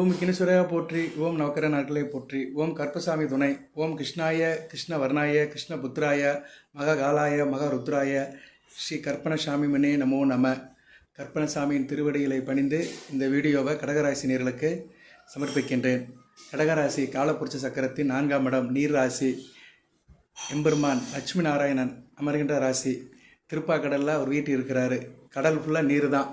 ஓம் கினேஸ்வரா போற்றி, ஓம் நவக்கர நாட்களை போற்றி, ஓம் கற்பசாமி துணை, ஓம் கிருஷ்ணாய கிருஷ்ண வர்ணாய கிருஷ்ண புத்திராய மகாகாலாய மகாருத்ராய ஸ்ரீ கற்பனசாமி மனே நமோ நம. கற்பனசாமியின் திருவடிகளை பணிந்து இந்த வீடியோவை கடகராசினியர்களுக்கு சமர்ப்பிக்கின்றேன். கடகராசி காலப்புருஷ சக்கரத்தின் 4ஆம் இடம் நீர் ராசி. எம்பெருமான் லட்சுமி நாராயணன் அமர்கின்ற ராசி. திருப்பாக்கடலில் அவர் வீட்டு இருக்கிறாரு. கடல் ஃபுல்லாக நீர் தான்.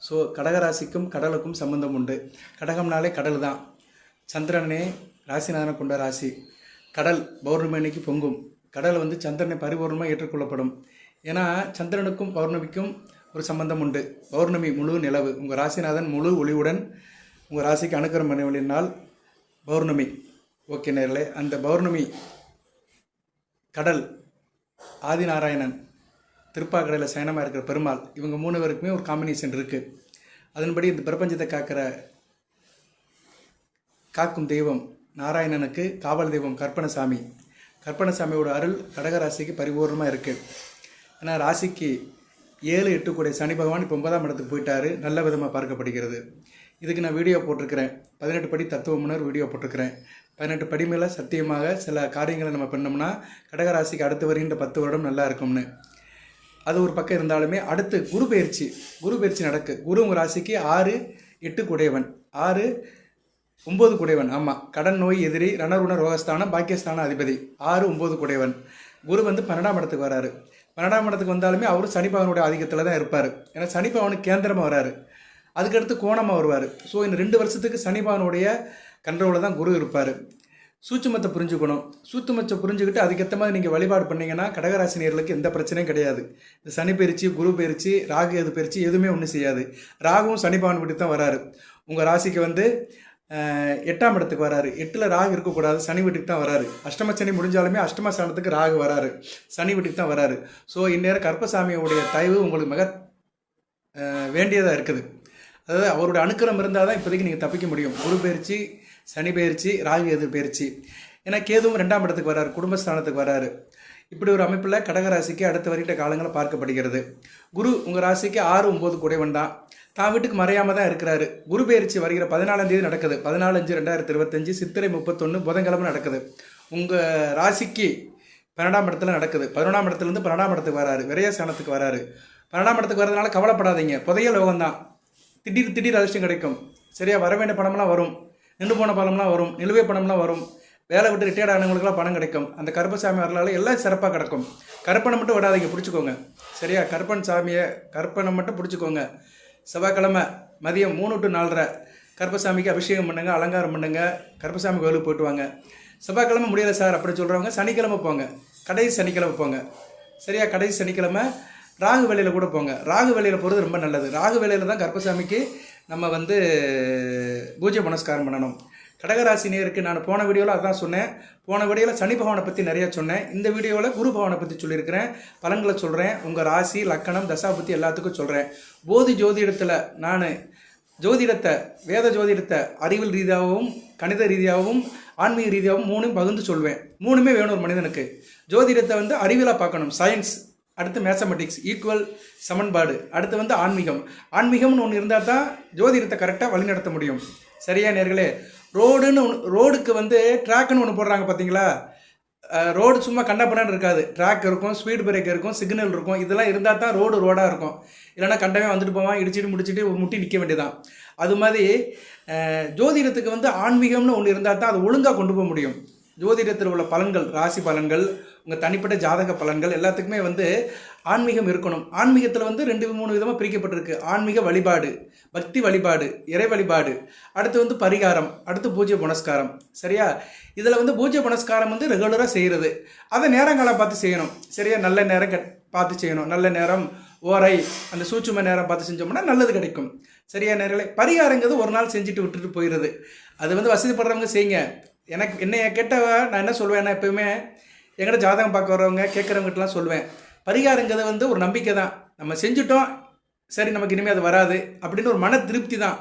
ஸோ கடகராசிக்கும் கடலுக்கும் சம்பந்தம் உண்டு. கடகம்னாலே கடல் தான். சந்திரனே ராசிநாதனை கொண்ட ராசி. கடல் பௌர்ணமி அன்னைக்கு பொங்கும். கடல் சந்திரனை பரிபூர்ணமாக ஏற்றுக்கொள்ளப்படும். ஏன்னா சந்திரனுக்கும் பௌர்ணமிக்கும் ஒரு சம்பந்தம் உண்டு. பௌர்ணமி முழு நிலவு. உங்கள் ராசிநாதன் முழு ஒளிவுடன் உங்கள் ராசிக்கு அனுக்கிரம் பண்ண நாள் பௌர்ணமி. ஓகே நேர்களே, அந்த பௌர்ணமி கடல் ஆதிநாராயணன் திருப்பாக்கடையில் சயனமாக இருக்கிற பெருமாள், இவங்க 3 பேருக்குமே ஒரு காம்பினேஷன் இருக்குது. அதன்படி இந்த பிரபஞ்சத்தை காக்கும் தெய்வம் நாராயணனுக்கு காவல் தெய்வம் கற்பனசாமி. கற்பனசாமியோட அருள் கடகராசிக்கு பரிபூர்ணமாக இருக்குது. ஏன்னா ராசிக்கு 7, 8 கூடிய சனி பகவான் இப்போ 9ஆம் இடத்துக்கு போயிட்டாரு. நல்ல விதமாக பார்க்கப்படுகிறது. இதுக்கு நான் வீடியோ போட்டிருக்கிறேன். 18 படி தத்துவமுனர் வீடியோ போட்டிருக்கிறேன். 18 படி மேலே சத்தியமாக சில காரியங்களை நம்ம பண்ணோம்னா கடகராசிக்கு அடுத்து வருகின்ற 10 வருடம் நல்லா இருக்கும்னு. அது ஒரு பக்கம் இருந்தாலுமே அடுத்து குரு பயிற்சி நடக்கு. குரு உங்கள் ராசிக்கு 6, 8 குடையவன், 6, 9 குடையவன். ஆமாம், கடன் நோய் எதிரி ரணருண ரோகஸ்தானம் பாக்கியஸ்தான அதிபதி 6, 9 குடையவன். குரு 12ஆம் இடத்துக்கு வராரு. 12ஆம் இடத்துக்கு வந்தாலுமே அவரும் சனிபவனுடைய ஆதிக்கத்தில் தான் இருப்பார். ஏன்னா சனிபவனுக்கு கேந்திரமாக வராரு. அதுக்கடுத்து கோணமாக வருவார். ஸோ இந்த 2 வருஷத்துக்கு சனிபவனுடைய கண்ட்ரோலில் தான் குரு இருப்பார். சூட்சுமத்தை புரிஞ்சுக்கணும். சூட்சுமத்தை புரிஞ்சுக்கிட்டு அதுக்கேற்ற மாதிரி நீங்கள் வழிபாடு பண்ணிங்கன்னா கடகராசினியர்களுக்கு எந்த பிரச்சனையும் கிடையாது. இந்த சனி பயிற்சி, குரு பயிற்சி, ராகு எது பயிற்சி எதுவுமே ஒன்றும் செய்யாது. ராகுவும் சனிபவன் வீட்டுக்கு தான் வராரு. உங்கள் ராசிக்கு 8ஆம் இடத்துக்கு வராரு. 8ல் ராகு இருக்கக்கூடாது, சனி வீட்டுக்கு தான் வராரு. அஷ்டம சனி முடிஞ்சாலுமே அஷ்டம ஸ்தானத்துக்கு ராகு வராரு, சனி வீட்டுக்கு தான் வராரு. ஸோ இந்நேரம் கற்பசாமியோடைய தயவு உங்களுக்கு மிக வேண்டியதாக இருக்குது. அதாவது அவருடைய அனுக்கிரம் இருந்தால் தான் இப்போதைக்கு நீங்கள் தப்பிக்க முடியும். குரு பயிற்சி, சனி பயிற்சி, ராகு எதிர் பயிற்சி. ஏன்னா கேதுவும் 2ஆம் இடத்துக்கு வராரு, குடும்பஸ்தானத்துக்கு வராரு. இப்படி ஒரு அமைப்பில் கடகராசிக்கு அடுத்த வருகிற காலங்களை பார்க்கப்படுகிறது. குரு உங்கள் ராசிக்கு 6, 9 குடைவன் தான். தான் வீட்டுக்கு மறையாமல் தான் இருக்கிறாரு. குரு பயிற்சி வருகிற 14ஆம் தேதி நடக்குது. 14/5/2025 சித்திரை 31 புதன்கிழமை நடக்குது. உங்கள் ராசிக்கு 12ஆம் இடத்துல நடக்குது. 11ஆம் இடத்துலேருந்து 12ஆம் இடத்துக்கு வராரு, விரயஸ்தானத்துக்கு வராரு. 12ஆம் இடத்துக்கு வரதுனால கவலைப்படாதீங்க. புதைய லோகம் தான். திடீர் அதிர்ஷ்டம் கிடைக்கும். சரியா, வர வேண்டிய பணம்லாம் வரும், நின்று போன பணம்லாம் வரும், நிலுவை பணம்லாம் வரும். வேலை விட்டு ரிட்டையர்ட் ஆனவங்களுக்குலாம் பணம் கிடைக்கும். அந்த கருப்பசாமி வரலாறு எல்லாம் சிறப்பாக கிடக்கும். கற்பனை மட்டும் விடாதீங்க, பிடிச்சிக்கோங்க. சரியா, கற்பனை மட்டும் பிடிச்சிக்கோங்க. செவ்வாய்க்கிழமை மதியம் 3 to 4:30 கருப்பசாமிக்கு அபிஷேகம் பண்ணுங்கள், அலங்காரம் பண்ணுங்கள். கருப்பசாமி கோயிலுக்கு போயிட்டு வாங்க. செவ்வாய்க்கிழமை முடியலை சார் அப்படின்னு சொல்கிறவங்க சனிக்கிழமை போங்க. கடைசி சனிக்கிழமை போங்க. சரியா, கடைசி சனிக்கிழமை ராகு வேலையில் கூட போங்க. ராகு வேலையில் போகிறது ரொம்ப நல்லது. ராகு வேலையில் தான் கற்பசாமிக்கு நம்ம பூஜை புனஸ்காரம் பண்ணணும். கடகராசினியருக்கு நான் போன வீடியோவில் அதான் சொன்னேன். போன வீடியோவில் சனி பகவானை பற்றி நிறைய சொன்னேன். இந்த வீடியோவில் குரு பகவானை பற்றி சொல்லியிருக்கிறேன். பலன்களை சொல்கிறேன். உங்கள் ராசி, லக்கணம், தசா பற்றி எல்லாத்துக்கும் சொல்கிறேன். போதி ஜோதிடத்தில் நான் ஜோதிடத்தை, வேத ஜோதிடத்தை அறிவியல் ரீதியாகவும் கணித ரீதியாகவும் ஆன்மீக ரீதியாகவும் 3 பகிர்ந்து சொல்வேன். 3மே வேணும் ஒரு மனிதனுக்கு. ஜோதிடத்தை அறிவியலாக பார்க்கணும், சயின்ஸ். அடுத்து மேத்தமெட்டிக்ஸ், ஈக்குவல் சமன்பாடு. அடுத்து ஆன்மீகம்னு ஒன்று இருந்தால் தான் ஜோதிடத்தை கரெக்டாக வழிநடத்த முடியும். சரியா நேர்களே, ரோடுக்கு ட்ராக்குன்னு ஒன்று போடுறாங்க பார்த்தீங்களா? ரோடு சும்மா கண்டப்படான்னு இருக்காது. ட்ராக் இருக்கும், ஸ்பீட் பிரேக் இருக்கும், சிக்னல் இருக்கும். இதெல்லாம் இருந்தால் தான் ரோடாக இருக்கும். இல்லைனா கண்டவே வந்துட்டு போவான், இடிச்சிட்டு முடிச்சுட்டு ஒரு முட்டி நிற்க வேண்டியதான். அது மாதிரி ஜோதிடத்துக்கு ஆன்மீகம்னு ஒன்று இருந்தால் தான் அது ஒழுங்காக கொண்டு போக முடியும். ஜோதிடத்தில் உள்ள பலன்கள், ராசி பலன்கள், உங்கள் தனிப்பட்ட ஜாதக பலன்கள் எல்லாத்துக்குமே ஆன்மீகம் இருக்கணும். ஆன்மீகத்தில் 2-3 விதமாக பிரிக்கப்பட்டிருக்கு. ஆன்மீக வழிபாடு, பக்தி வழிபாடு, இறை வழிபாடு, அடுத்து பரிகாரம், அடுத்து பூஜை புனஸ்காரம். சரியா, இதில் பூஜை புனஸ்காரம் ரெகுலராக செய்கிறது. அதை நேரங்காலம் பார்த்து செய்யணும். சரியா, நல்ல நேரம் பார்த்து செய்யணும். நல்ல நேரம், ஓரை, அந்த சூட்சும நேரம் பார்த்து செஞ்சோம்னா நல்லது கிடைக்கும். சரியா நேரங்களே, பரிகாரங்கிறது ஒரு நாள் செஞ்சுட்டு விட்டுட்டு போயிடுது. அது வசதிப்படுறவங்க செய்யுங்க. என்னைய கேட்டவ நான் என்ன சொல்வேன்னா, எப்பவுமே எங்கிட்ட ஜாதகம் பார்க்க வரவங்க கேட்குறவங்ககிட்டலாம் சொல்லுவேன், பரிகாரங்கிறது ஒரு நம்பிக்கை தான். நம்ம செஞ்சுட்டோம், சரி நமக்கு இனிமேல் அது வராது அப்படின்னு ஒரு மன திருப்தி தான்,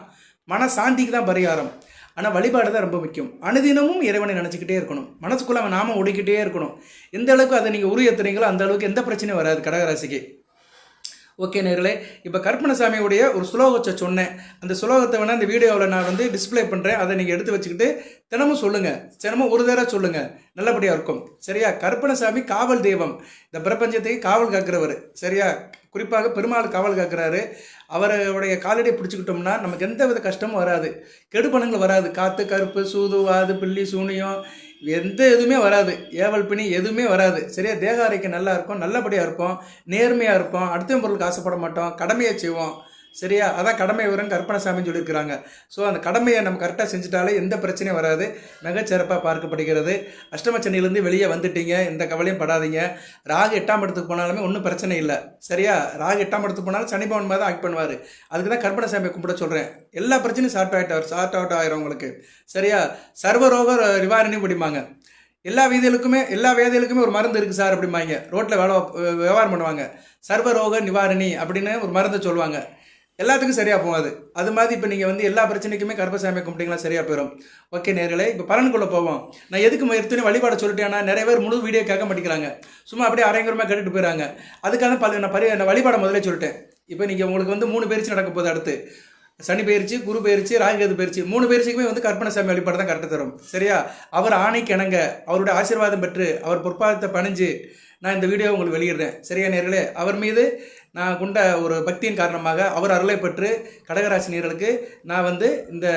மன சாந்திக்கு தான் பரிகாரம். ஆனால் வழிபாடு தான் ரொம்ப முக்கியம். அனுதினமும் இறைவனை நினச்சிக்கிட்டே இருக்கணும். மனசுக்குள்ளே அவன் நாம ஓடிக்கிட்டே இருக்கணும். எந்த அளவுக்கு அதை நீங்கள் உருயேற்றுறீங்களோ அந்த அளவுக்கு எந்த பிரச்சனையும் வராது கடகராசிக்கு. ஓகே நேர்களே, இப்போ கற்பனசாமியுடைய ஒரு ஸ்லோகத்தை சொன்னேன். அந்த ஸ்லோகத்தை வேணால் இந்த வீடியோவில் நான் வந்து டிஸ்பிளே பண்ணுறேன். அதை நீங்கள் எடுத்து வச்சுக்கிட்டு தினமும் சொல்லுங்கள். தினமும் ஒரு தடவை சொல்லுங்கள், நல்லபடியாக இருக்கும். சரியா? கற்பனசாமி காவல் தெய்வம், இந்த பிரபஞ்சத்தையும் காவல் காக்கிறவர். சரியா? குறிப்பாக பெருமாள் காவல் காக்கிறாரு. அவருடைய காலடியை பிடிச்சிக்கிட்டோம்னா நமக்கு எந்த வித கஷ்டமும் வராது, கெடுபணங்கள் வராது. காற்று, கருப்பு, சூது, வாது, பில்லி, சூனியம், எதுவுமே வராது. ஏவல் பிணி எதுவுமே வராது. சரியா? தேக ஆரோக்கியம் நல்லா இருக்கும், நல்லபடியாக இருப்போம், நேர்மையாக இருப்போம், அடுத்த பொருளுக்கு ஆசைப்பட மாட்டோம், கடமையை செய்வோம். சரியா? அதான் கடமை வரும் கற்பனசாமின்னு சொல்லியிருக்கிறாங்க. ஸோ அந்த கடமையை நம்ம கரெக்டாக செஞ்சுட்டாலே எந்த பிரச்சனையும் வராது, மிகச்சிறப்பாக பார்க்கப்படுகிறது. அஷ்டமச்சனிலேருந்து வெளியே வந்துட்டீங்க, எந்த கவலையும் படாதீங்க. ராகு 8ஆம் இடத்துக்கு போனாலுமே ஒன்றும் பிரச்சனை இல்லை. சரியா? ராகு 8ஆம் இடத்துக்கு போனாலும் சனி பவன் மாதிரி தான் ஆக்ட் பண்ணுவார். அதுக்கு தான் கற்பனசாமியை கும்பிட சொல்கிறேன். எல்லா பிரச்சனையும் சார்ட் அவுட் ஆயிரும் உங்களுக்கு. சரியா? சர்வரோக நிவாரணி படிப்பாங்க. எல்லா வேதிகளுக்குமே ஒரு மருந்து இருக்குது சார் அப்படிம்பாங்க. ரோட்டில் வியாபாரம் பண்ணுவாங்க. சர்வரோக நிவாரணி அப்படின்னு ஒரு மருந்து சொல்லுவாங்க. எல்லாத்துக்கும் சரியாக போகாது. அது மாதிரி இப்போ நீங்கள் வந்து எல்லா பிரச்சனைக்குமே கற்பசாமியை கும்பிட்டீங்களா சரியாக போயிடும். ஓகே நேர்களே, இப்போ பலனுக்குள்ளே போவோம். நான் எதுக்கு எடுத்துனே வழிபாட சொல்லிட்டேன்னா நிறைய பேர் முழு வீடியோ கேட்க மாட்டேங்கிறாங்க, சும்மா அப்படியே அரைங்குறமாக கேட்டுட்டு போயிடறாங்க. அதுக்காக நான் வழிபாட முதலே சொல்லிட்டேன். இப்போ நீங்கள் உங்களுக்கு வந்து 3 பயிற்சி நடக்க போகுது. அடுத்து சனி பயிற்சி, குரு பயிற்சி, ராகுகேது பயிற்சி, 3 பயிற்சிக்குமே வந்து கற்பனசாமி வழிபாடு தான் கரெக்டாக தரும். சரியா? அவர் ஆணைக்கு இணங்க, அவருடைய ஆசீர்வாதம் பெற்று, அவர் பொற்பாதத்தை பணிஞ்சு நான் இந்த வீடியோ உங்களுக்கு வெளியிடுறேன். சரியா நேர்களே? அவர் மீது நான் கொண்ட ஒரு பக்தியின் காரணமாக அவர் அருளை பெற்று கடகராசி நேயர்களுக்கு நான் வந்து இந்த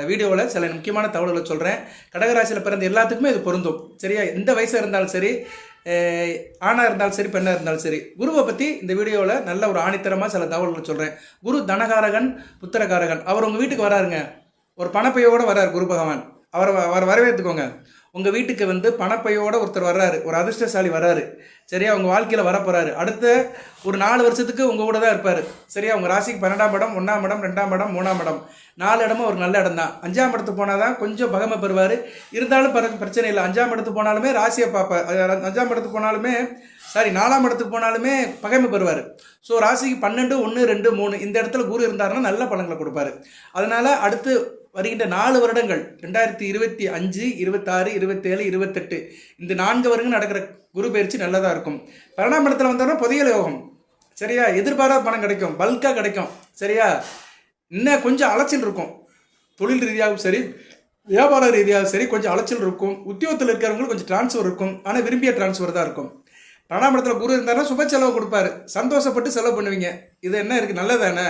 வீடியோவில் சில முக்கியமான தகவல்களை சொல்கிறேன். கடகராசியில் பிறந்த எல்லாத்துக்குமே இது பொருந்தும். சரியா? எந்த வயசாக இருந்தாலும் சரி, ஆணாக இருந்தாலும் சரி, பெண்ணாக இருந்தாலும் சரி, குருவை பற்றி இந்த வீடியோவில் நல்ல ஒரு ஆணித்தரமாக சில தகவல்களை சொல்கிறேன். குரு தனகாரகன், புத்திரகாரகன். அவர் உங்கள் வீட்டுக்கு வராருங்க, ஒரு பணப்பையோடு வர்றார் குரு பகவான். அவரை வரவேற்றுக்கோங்க. உங்கள் வீட்டுக்கு வந்து பணப்பையோடு ஒருத்தர் வர்றாரு, ஒரு அதிர்ஷ்டசாலி வர்றாரு. சரியா? உங்கள் வாழ்க்கையில் வரப்போகிறாரு. அடுத்த ஒரு 4 வருஷத்துக்கு உங்கள் கூட தான் இருப்பார். சரியா? உங்கள் ராசிக்கு 12ஆம் இடம், 1ஆம் இடம், 2ஆம் இடம், 3ஆம் இடம், 4 இடமும் ஒரு நல்ல இடம் தான். 5ஆம் இடத்துக்கு போனால் தான் கொஞ்சம் பகமை பெறுவார். இருந்தாலும் பிரச்சனை இல்லை. 5ஆம் இடத்துக்கு போனாலுமே ராசியை பார்ப்பார். 5ஆம் இடத்துக்கு போனாலுமே 4ஆம் இடத்துக்கு போனாலுமே பகைமை பெறுவார். ஸோ ராசிக்கு 12, 1, 2, 3 இந்த இடத்துல குரு இருந்தாருன்னா நல்ல பலன்களை கொடுப்பாரு. அதனால் அடுத்து வருகின்ற 4 வருடங்கள் 2025, 26, 27, 28 இந்த 4 வருடங்கள் நடக்கிற குரு பயிற்சி நல்லதாக இருக்கும். 12ஆம் இடத்துல வந்தோம்னா புதிய யோகம். சரியா? எதிர்பாராத பணம் கிடைக்கும், பல்காக கிடைக்கும். சரியா? இன்னும் கொஞ்சம் அலைச்சல் இருக்கும். தொழில் ரீதியாகவும் சரி, வியாபார ரீதியாகவும் சரி, கொஞ்சம் அலைச்சல் இருக்கும். உத்தியோகத்தில் இருக்கிறவங்களுக்கு கொஞ்சம் டிரான்ஸ்ஃபர் இருக்கும், ஆனால் விரும்பிய டிரான்ஸ்ஃபர் தான் இருக்கும். 12ஆம் இடத்துல குரு இருந்தாருன்னா சுப செலவு கொடுப்பாரு, சந்தோஷப்பட்டு செலவு பண்ணுவீங்க. இது என்ன இருக்குது, நல்லதானே?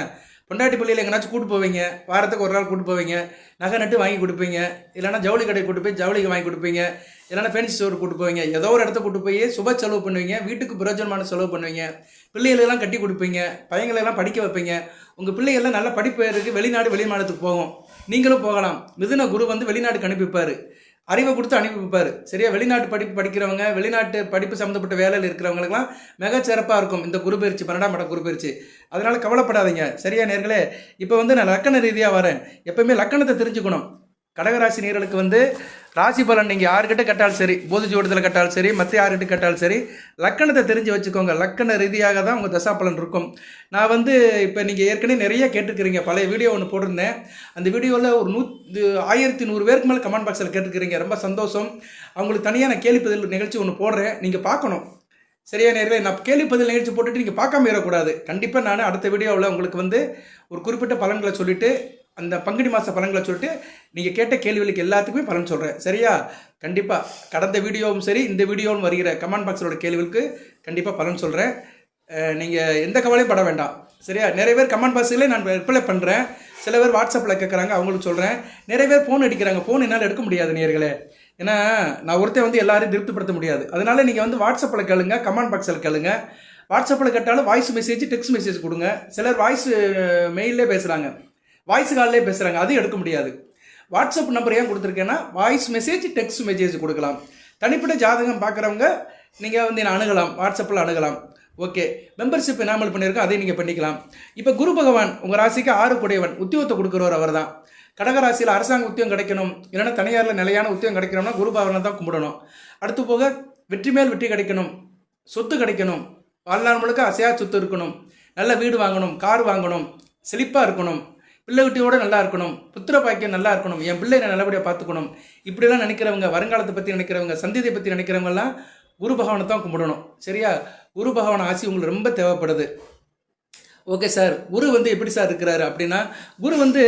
பொண்டாட்டி பள்ளியில் எங்கேனாச்சும் கூட்டு போவீங்க, வாரத்துக்கு ஒரு நாள் கூட்டு போவீங்க, நகை நட்டு வாங்கி கொடுப்பீங்க, இல்லைனா ஜவுளி கடை கூட்டு போய் ஜவுளிக்கு வாங்கி கொடுப்பீங்க, இல்லைனா ஃபேன்சி ஸ்டோர் கூட்டு போவீங்க. ஏதோ ஒரு இடத்த கூட்டு போய் சுப செலவு பண்ணுவீங்க, வீட்டுக்கு பிரயோஜனமான செலவு பண்ணுவீங்க, பிள்ளைகளெல்லாம் கட்டி கொடுப்பீங்க, பையங்களெல்லாம் படிக்க வைப்பீங்க. உங்கள் பிள்ளைகள்லாம் நல்ல படிப்பு இருக்குது, வெளிநாடு வெளிமாநிலத்துக்கு போகும். நீங்களும் போகலாம். மிதுன குரு வந்து வெளிநாட்டுக்கு அனுப்பிப்பார், அறிவை கொடுத்து அனுப்பி வைப்பார். சரியா? வெளிநாட்டு படிப்பு படிக்கிறவங்க, வெளிநாட்டு படிப்பு சம்மந்தப்பட்ட வேலையில் இருக்கிறவங்களுக்குலாம் மிகச்சிறப்பாக இருக்கும் இந்த குரு பயிற்சி, 12ஆம் இடம் குரு பயிற்சி. அதனால் கவலைப்படாதீங்க. சரியா நேர்களே? இப்போ வந்து நான் லக்கண ரீதியாக வரேன். எப்பவுமே லக்கணத்தை தெரிஞ்சுக்கணும். கடகராசி நேயர்களுக்கு வந்து ராசி பலன் நீங்கள் யார்கிட்ட கேட்டாலும் சரி, போது ஜோடத்தில் கேட்டாலும் சரி, மற்ற யார்கிட்ட கேட்டாலும் சரி, லக்கணத்தை தெரிஞ்சு வச்சுக்கோங்க. லக்கண ரீதியாக தான் உங்கள் தசா பலன் இருக்கும். நான் வந்து இப்போ நீங்கள் ஏற்கனவே நிறைய கேட்டுருக்கிறீங்க. பழைய வீடியோ ஒன்று போட்டிருந்தேன். அந்த வீடியோவில் ஒரு 1100 பேருக்கு மேலே கமெண்ட் பாக்ஸில் கேட்டுருக்கிறீங்க. ரொம்ப சந்தோஷம். அவங்களுக்கு தனியாக நான் கேள்வி பதில் நிகழ்ச்சி ஒன்று போடுறேன், நீங்கள் பார்க்கணும். சரியா நேர்களே? நான் கேள்வி பதில் நிகழ்ச்சி போட்டுட்டு நீங்கள் பார்க்காம இருக்கக்கூடாது. கண்டிப்பாக நான் அடுத்த வீடியோவில் உங்களுக்கு வந்து ஒரு குறிப்பிட்ட பலன்களை சொல்லிவிட்டு, அந்த பங்குனி மாத பலன்களை சொல்லிட்டு நீங்கள் கேட்ட கேள்விகளுக்கு எல்லாத்துக்குமே பலன் சொல்கிறேன். சரியா? கண்டிப்பாக கடந்த வீடியோவும் சரி, இந்த வீடியோவும் வருகிற கமெண்ட் பாக்ஸோட கேள்விகளுக்கு கண்டிப்பாக பலன் சொல்கிறேன். நீங்கள் எந்த கவலையும் பட வேண்டாம். சரியா? நிறைய பேர் கமெண்ட் பாக்ஸில் நான் ரிப்ளை பண்ணுறேன். சில பேர் வாட்ஸ்அப்பில் கேட்குறாங்க, அவங்களுக்கு சொல்கிறேன். நிறைய பேர் ஃபோன் அடிக்கிறாங்க. ஃபோன் என்னால் எடுக்க முடியாது நேர்களே. ஏன்னா நான் ஒருத்தர் வந்து எல்லாரையும் திருப்திப்படுத்த முடியாது. அதனால் நீங்கள் வந்து வாட்ஸ்அப்பில் கேளுங்க, கமெண்ட் பாக்ஸில் கேளுங்க. வாட்ஸ்அப்பில் கேட்டாலும் வாய்ஸ் மெசேஜ், டெக்ஸ்ட் மெசேஜ் கொடுங்க. சிலர் வாய்ஸ் மெயிலே பேசுகிறாங்க, வாய்ஸ் காலிலே பேசுகிறாங்க, அதையும் எடுக்க முடியாது. வாட்ஸ்அப் நம்பர் ஏன் கொடுத்துருக்கேன்னா வாய்ஸ் மெசேஜ், டெக்ஸ்ட் மெசேஜ் கொடுக்கலாம். தனிப்பட்ட ஜாதகம் பார்க்குறவங்க நீங்கள் வந்து என்ன அணுகலாம், வாட்ஸ்அப்பில் அணுகலாம். ஓகே, மெம்பர்ஷிப் எனாமல் பண்ணியிருக்கோம், அதையும் நீங்கள் பண்ணிக்கலாம். இப்போ குரு பகவான் உங்கள் ராசிக்கு 6 கூடையவன், உத்தியோகத்தை கொடுக்குறவர் அவர் தான். கடகராசியில் அரசாங்க உத்தியோகம் கிடைக்கணும், இல்லைன்னா தனியாரில் நிலையான உத்தியோகம் கிடைக்கணும்னா குரு பகவானை தான் கும்பிடணும். அடுத்து போக வெற்றி மேல் வெற்றி கிடைக்கணும், சொத்து கிடைக்கணும், வாழ்நாள் முழுக்க அசையா சொத்து இருக்கணும், நல்ல வீடு வாங்கணும், கார் வாங்கணும், செழிப்பாக இருக்கணும், பிள்ளை குட்டியோட நல்லா இருக்கணும், புத்திர பாக்கியம் நல்லா இருக்கணும், என் பிள்ளை நான் நல்லபடியாக பார்த்துக்கணும், இப்படிலாம் நினைக்கிறவங்க, வருங்காலத்தை பற்றி நினைக்கிறவங்க, சந்ததியை பற்றி நினைக்கிறவங்கலாம் குரு பகவானை தான் கும்பிடணும். சரியா? குரு பகவான் ஆசி உங்களுக்கு ரொம்ப தேவைப்படுது. ஓகே சார், குரு வந்து எப்படி சார் இருக்கிறாரு அப்படின்னா, குரு வந்து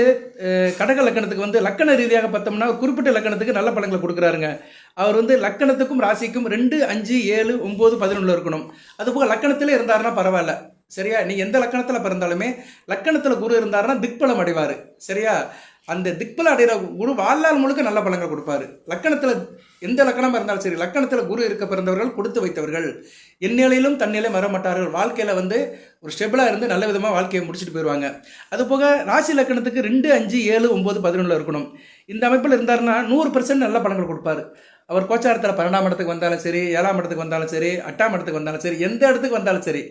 கடக லக்கணத்துக்கு வந்து லக்கண ரீதியாக பார்த்தோம்னா குறிப்பிட்ட லக்கணத்துக்கு நல்ல பலன்களை கொடுக்குறாருங்க. அவர் வந்து லக்கணத்துக்கும் ராசிக்கும் 2, 5, 7, 9, 11 இருக்கணும். அதுபோக லக்கணத்திலே இருந்தாருன்னா பரவாயில்ல. சரியா, நீ எந்த லக்கணத்தில் பிறந்தாலுமே லக்கணத்தில் குரு இருந்தாருன்னா திக்பலம் அடைவார். சரியா, அந்த திக்பலம் அடைகிற குரு வாழ்நாள் முழுக்க நல்ல பலன்கள் கொடுப்பாரு. லக்கணத்தில் எந்த லக்கணமாக இருந்தாலும் சரி, லக்கணத்தில் குரு இருக்க பிறந்தவர்கள் கொடுத்து வைத்தவர்கள் எந்நிலையிலும் தன்னிலை மறமாட்டார்கள். வாழ்க்கையில் வந்து ஒரு ஸ்டெபிளாக இருந்து நல்ல விதமாக வாழ்க்கையை முடிச்சுட்டு போயிடுவாங்க. அதுபோக ராசி லக்கணத்துக்கு 2, 5, 7, 9, 11 இருக்கணும். இந்த அமைப்பில் இருந்தாருன்னா 100% நல்ல பலன்கள் கொடுப்பாரு. அவர் கோச்சாரத்தில் 12ஆம் இடத்துக்கு வந்தாலும் சரி, 7ஆம் இடத்துக்கு வந்தாலும் சரி, 8ஆம் இடத்துக்கு வந்தாலும் சரி, எந்த இடத்துக்கு வந்தாலும் சரி,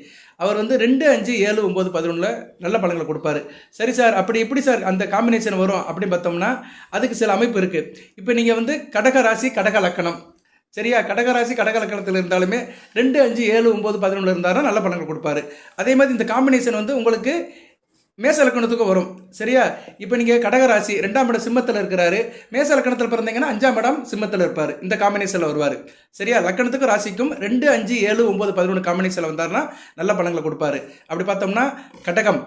அவர் வந்து 2, 5, 7, 9, 11 நல்ல பலன்களை கொடுப்பாரு. சரி சார், அப்படி எப்படி சார் அந்த காம்பினேஷன் வரும் அப்படின்னு பார்த்தோம்னா அதுக்கு சில அமைப்பு இருக்குது. இப்போ நீங்கள் வந்து கடக ராசி கடக லக்கணம், சரியா, கடகராசி கடக லக்கணத்தில் இருந்தாலுமே 2, 5, 7, 9, 11 இருந்தாலும் நல்ல பலன்கள் கொடுப்பாரு. அதே மாதிரி இந்த காம்பினேஷன் வந்து உங்களுக்கு மேச லக்கணத்துக்கும் வரும். சரியா, இப்போ நீங்கள் கடகராசி 2ஆம் இடம் சிம்மத்தில் இருக்கிறாரு, மேச லக்கணத்தில் பிறந்தீங்கன்னா 5ஆம் இடம் சிம்மத்தில் இருப்பார். இந்த காம்பினேஷனில் வருவார். சரியா, லக்கணத்துக்கும் ராசிக்கும் 2, 5, 7, 9, 11 காம்பினேஷனில் வந்தார்னா நல்ல பலன்களை கொடுப்பாரு. அப்படி பார்த்தோம்னா கடகம்,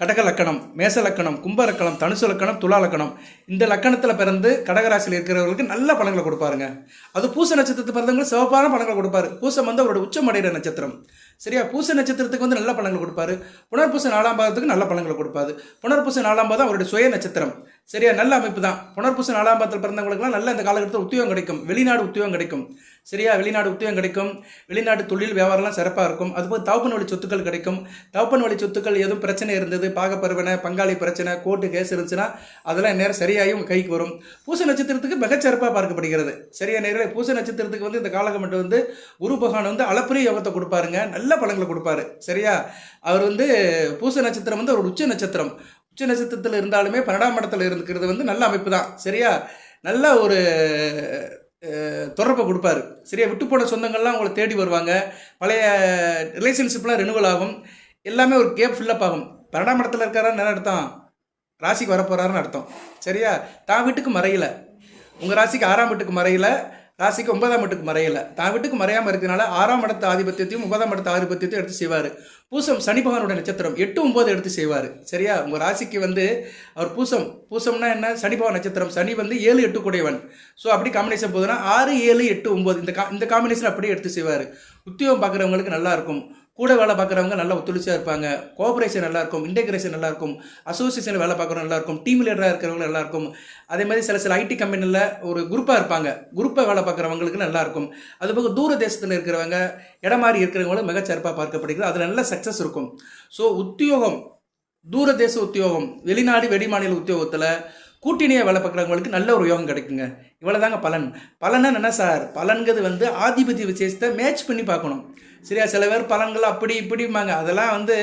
கடக லக்கணம், மேச லக்கணம், கும்ப லக்கணம், தனுசு லக்கணம், துலா லக்கணம், இந்த லக்கணத்தில் பிறந்து கடகராசியில் இருக்கிறவர்களுக்கு நல்ல பலன்களை கொடுப்பாருங்க. அது பூச நட்சத்திரத்தை பிறந்தவங்களுக்கு சிவப்பான பலன்களை கொடுப்பாரு. பூசம் வந்து அவரோட உச்சம் அடைகிற நட்சத்திரம். சரியா, பூச நட்சத்திரத்துக்கு வந்து நல்ல பலன்களை கொடுப்பாரு. புனர்பூச 4ஆம் பாதத்துக்கு நல்ல பலன்களை கொடுப்பாரு. புனர்பூச 4ஆம் பாதம் அவருடைய சுய நட்சத்திரம். சரியா, நல்ல அமைப்பு தான். புனர்பூச 4ஆம் பாதத்தில் பிறந்தவங்களுக்குலாம் நல்ல இந்த காலகட்டத்தில் உத்தியோகம் கிடைக்கும், வெளிநாடு உத்தியோகம் கிடைக்கும். சரியா, வெளிநாடு உத்தியோகம் கிடைக்கும், வெளிநாடு தொழில் வியாபாரம்லாம் சிறப்பாக இருக்கும். அதுபோல் தகப்பன் வழி சொத்துக்கள் கிடைக்கும். தகப்பன் வழி சொத்துக்கள் எதுவும் பிரச்சனை இருந்தது, பாகப்பருவனை, பங்காளி பிரச்சனை, கோர்ட்டு கேஸ் இருந்துச்சுன்னா அதெல்லாம் நேரம் சரியாயும் கைக்கு வரும். பூச நட்சத்திரத்துக்கு மிகச்சிறப்பாக பார்க்கப்படுகிறது. சரியா நேரில் பூச நட்சத்திரத்துக்கு வந்து இந்த காலகட்டம் வந்து குரு பகவான் வந்து அளப்பரிய யோகத்தை கொடுப்பாருங்க, நல்ல பலன்களை கொடுப்பாரு. சரியா, அவர் வந்து பூச நட்சத்திரம் வந்து ஒரு உச்ச நட்சத்திரம். உச்ச நட்சத்திரத்தில் இருந்தாலுமே 12ஆம் இடத்துல இருக்கிறது வந்து நல்ல அமைப்பு தான். சரியா, நல்ல ஒரு தொடர்பை கொடுப்பாரு. சரியா, விட்டு போன சொந்தங்கள்லாம் உங்களை தேடி வருவாங்க. பழைய ரிலேஷன்ஷிப்லாம் ரெனுவல் ஆகும். எல்லாமே ஒரு கேப் ஃபில்லப் ஆகும். 12ஆம் இடத்துல இருக்காரான்னு என்ன அர்த்தம்? ராசிக்கு வரப்போறாருன்னு அர்த்தம். சரியா, தான் வீட்டுக்கு மறையல, உங்கள் ராசிக்கு 6ஆம் வீட்டுக்கு மறையல, ராசிக்கு 9ஆம் வீட்டுக்கு மறையல, தான் வீட்டுக்கு மறையாமல் இருக்கிறதுனால 6ஆம் இடத்து ஆதிபத்தியத்தையும் 9ஆம் இடத்து ஆதிபத்தியத்தையும் எடுத்து செய்வார். பூசம் சனி பகவானுடைய நட்சத்திரம் 8, 9 எடுத்து செய்வார். சரியா, உங்கள் ராசிக்கு வந்து அவர் பூசம்னா என்ன? சனி பகவான் நட்சத்திரம். சனி வந்து 7, 8 கூடையவன். ஸோ அப்படி காம்பினேஷன் போதுன்னா 6, 7, 8, 9 இந்த காம்பினேஷன் அப்படியே எடுத்து செய்வார். உத்தியோகம் பார்க்குறவங்களுக்கு நல்லா இருக்கும். கூட வேலை பார்க்குறவங்க நல்லா ஒத்துழைச்சியாக இருப்பாங்க. கோஆபரேஷன் நல்லாயிருக்கும், இன்டெகிரேஷன் நல்லாயிருக்கும், அசோசியேஷனில் வேலை பார்க்குறவங்க நல்லாயிருக்கும், டீம் லீடராக இருக்கிறவங்க நல்லாயிருக்கும். அதே மாதிரி சில ஐடி கம்பெனியில் ஒரு குரூப்பாக இருப்பாங்க, குரூப்பாக வேலை பார்க்குறவங்களுக்கு நல்லாயிருக்கும். அதுபோக தூர தேசத்தில் இருக்கிறவங்க, இடம் மாறி இருக்கிறவங்களும் மிகச்சிறப்பாக பார்க்கப்படுகிறது. அதில் நல்ல சக்ஸஸ் இருக்கும். ஸோ உத்தியோகம், தூர தேச உத்தியோகம், வெளிநாடு வெளிமாநில உத்தியோகத்தில் கூட்டணியாக வேலை பார்க்குறவங்களுக்கு நல்ல ஒரு யோகம் கிடைக்குங்க. இவ்வளோ தாங்க பலன். பலன்னா என்ன சார்? பலன்கிறது வந்து ஆதிபத்திய விசேஷத்தை மேட்ச் பண்ணி பார்க்கணும். சரியா, சில பேர் பலன்கள் அப்படி இப்படிம்பாங்க. அதெல்லாம் வந்து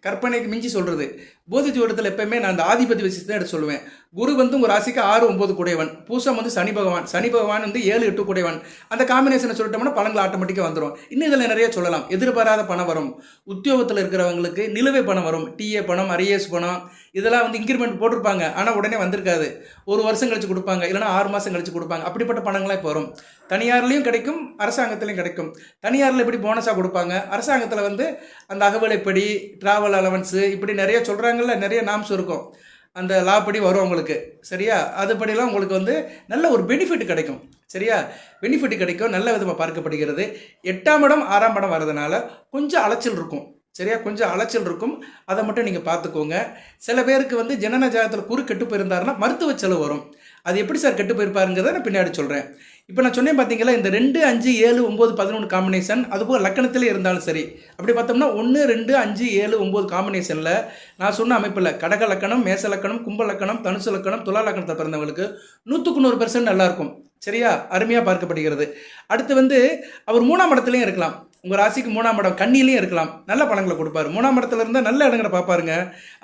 கற்பனைக்கு மிஞ்சி சொல்கிறது. போதி ஜோடத்தில் எப்பயுமே நான் அந்த ஆதிபதி விசேஷத்தை எடுத்து சொல்லுவேன். குரு வந்து உங்கள் ராசிக்கு 6, 9 கூடையவன். பூசம் வந்து சனி பகவான் வந்து 7, 8 கூடையவன். அந்த காம்பினேஷனை சொல்லிட்டோம்னா பலன்கள் ஆட்டோமேட்டிக்காக வந்துடும். இன்னும் இதில் நிறைய சொல்லலாம். எதிர்பாராத பணம் வரும், உத்தியோகத்தில் இருக்கிறவங்களுக்கு நிலுவை பணம் வரும், டிஏ பணம், அரியஸ் பணம், இதெல்லாம் வந்து இன்க்ரிமெண்ட் போட்டிருப்பாங்க, ஆனால் உடனே வந்திருக்காது. ஒரு வருஷம் கழிச்சு கொடுப்பாங்க, இல்லைனா 6 மாதம் கழிச்சு கொடுப்பாங்க. அப்படிப்பட்ட பணங்களாம் இப்போ வரும். தனியார்லையும் கிடைக்கும், அரசாங்கத்துலையும் கிடைக்கும். தனியாரில் எப்படி போனஸாக கொடுப்பாங்க, அரசாங்கத்தில் வந்து அந்த அகவிலைப்படி, ட்ராவல் அலவன்ஸு, இப்படி நிறைய சொல்கிறாங்கல்ல, நிறைய நாம்ஸ் இருக்கும். அந்த லா படி வரும் உங்களுக்கு. சரியா, அதுபடிலாம் உங்களுக்கு வந்து நல்ல ஒரு பெனிஃபிட் கிடைக்கும். சரியா, பெனிஃபிட் கிடைக்கும், நல்ல விதமாக பார்க்கப்படுகிறது. 8ஆம் இடம் 6ஆம் இடம் வர்றதுனால கொஞ்சம் அலைச்சல் இருக்கும். சரியா, கொஞ்சம் அலைச்சல் இருக்கும். அதை மட்டும் நீங்கள் பார்த்துக்கோங்க. சில பேருக்கு வந்து ஜனன ஜாதகத்தில் குரு கெட்டு போயிருந்தாருன்னா மருத்துவ செலவு வரும். அது எப்படி சார் கெட்டு போயிருப்பாருங்கிறத நான் பின்னாடி சொல்கிறேன். இப்போ நான் சொன்னேன் பார்த்தீங்களா, இந்த 2, 5, 7, 9, 11 காம்பினேஷன், அதுபோல் லக்கணத்திலே இருந்தாலும் சரி. அப்படி பார்த்தோம்னா 1, 2, 5, 7, 9 காம்பினேஷனில் நான் சொன்ன அமைப்பில் கடக லக்கணம், மேச லக்கணம், கும்ப லக்கணம், தனுசு லக்கணம், துலா லக்கணத்தை பிறந்தவங்களுக்கு 100% நல்லாயிருக்கும். சரியா, அருமையாக பார்க்கப்படுகிறது. அடுத்து வந்து அவர் 3ஆம் இடத்துலையும் இருக்கலாம். உங்கள் ராசிக்கு 3ஆம் இடம் கன்னியிலையும் இருக்கலாம். நல்ல பலன்களை கொடுப்பாரு. 3ஆம் இடத்துல இருந்தால் நல்ல இடங்களை பார்ப்பாருங்க,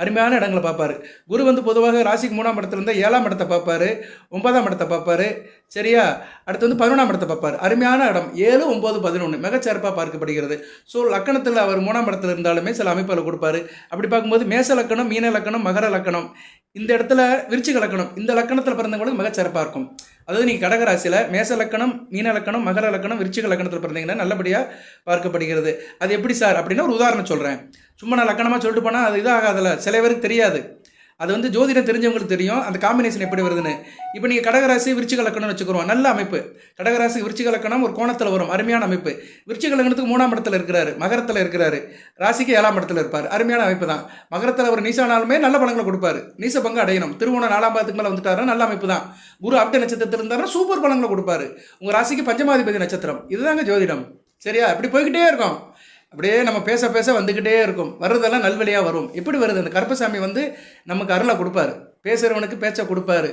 அருமையான இடங்களை பார்ப்பாரு. குரு வந்து பொதுவாக ராசிக்கு 3ஆம் இடத்துல இருந்தால் 7ஆம் இடத்தை பார்ப்பாரு, 9ஆம் இடத்தை பார்ப்பாரு. சரியா? அடுத்து வந்து 11ஆம் இடத்தை பார்ப்பார். அருமையான இடம் 7, 9, 11 மிகச்சிறப்பாக பார்க்கப்படுகிறது. ஸோ லக்கணத்தில் அவர் 3ஆம் இடத்துல இருந்தாலுமே சில அமைப்புகளை கொடுப்பாரு. அப்படி பார்க்கும்போது மேச லக்கணம், மீன லக்கணம், மகர லக்கணம், இந்த இடத்துல விருச்சிக லக்கணம், இந்த லக்கணத்தில் பிறந்தவங்களுக்கு மிகச்சிறப்பாக இருக்கும். அதாவது நீங்கள் கடகராசியில் மேச லக்கணம், மீன லக்கணம், மகர லக்கணம், விருச்சிக லக்கணத்தில் பிறந்தீங்கன்னா நல்லபடியாக பார்க்கப்படுகிறது. அது எப்படி சார் அப்படின்னா ஒரு உதாரணம் சொல்கிறேன். சும்மா நான் லக்கணமாக சொல்லிட்டு போனால் அது இதாகாதில்ல, சில பேருக்கு தெரியாது. அது வந்து ஜோதிடம் தெரிஞ்சவங்களுக்கு தெரியும் அந்த காம்பினேஷன் எப்படி வருதுன்னு. இப்போ நீங்கள் கடகராசி விருச்சிக லக்கணம்னு வச்சுக்கிறோம், நல்ல அமைப்பு. கடகராசி விருச்சிக லக்கணம் ஒரு கோணத்தில் வரும், அருமையான அமைப்பு. விருச்சிக லக்கணத்துக்கு 3ஆம் இடத்துல இருக்கிறாரு, மகரத்தில் இருக்கிறாரு, ராசிக்கு 7ஆம் இடத்துல இருப்பார், அருமையான அமைப்பு தான். மகரத்தில் அவர் நீசானாலுமே நல்ல பலங்களை கொடுப்பாரு, நீச பங்கு அடையணும். திருவோணம் 4ஆம் பாதத்துக்கு மேலே வந்துட்டாருன்னா நல்ல அமைப்பு தான். குரு அப்ட நட்சத்திரத்தில் இருந்தாருன்னா சூப்பர் பலங்களை கொடுப்பாரு. உங்கள் ராசிக்கு பஞ்சமாதிபதி நட்சத்திரம், இதுதாங்க ஜோதிடம். சரியா? இப்படி போய்கிட்டே இருக்கும், அப்படியே நம்ம பேச பேச வந்துக்கிட்டே இருக்கும். வர்றதெல்லாம் நல்வழியாக வரும். எப்படி வருது? அந்த கருப்பசாமி வந்து நமக்கு அருளை கொடுப்பாரு, பேசுகிறவனுக்கு பேச்சை கொடுப்பாரு,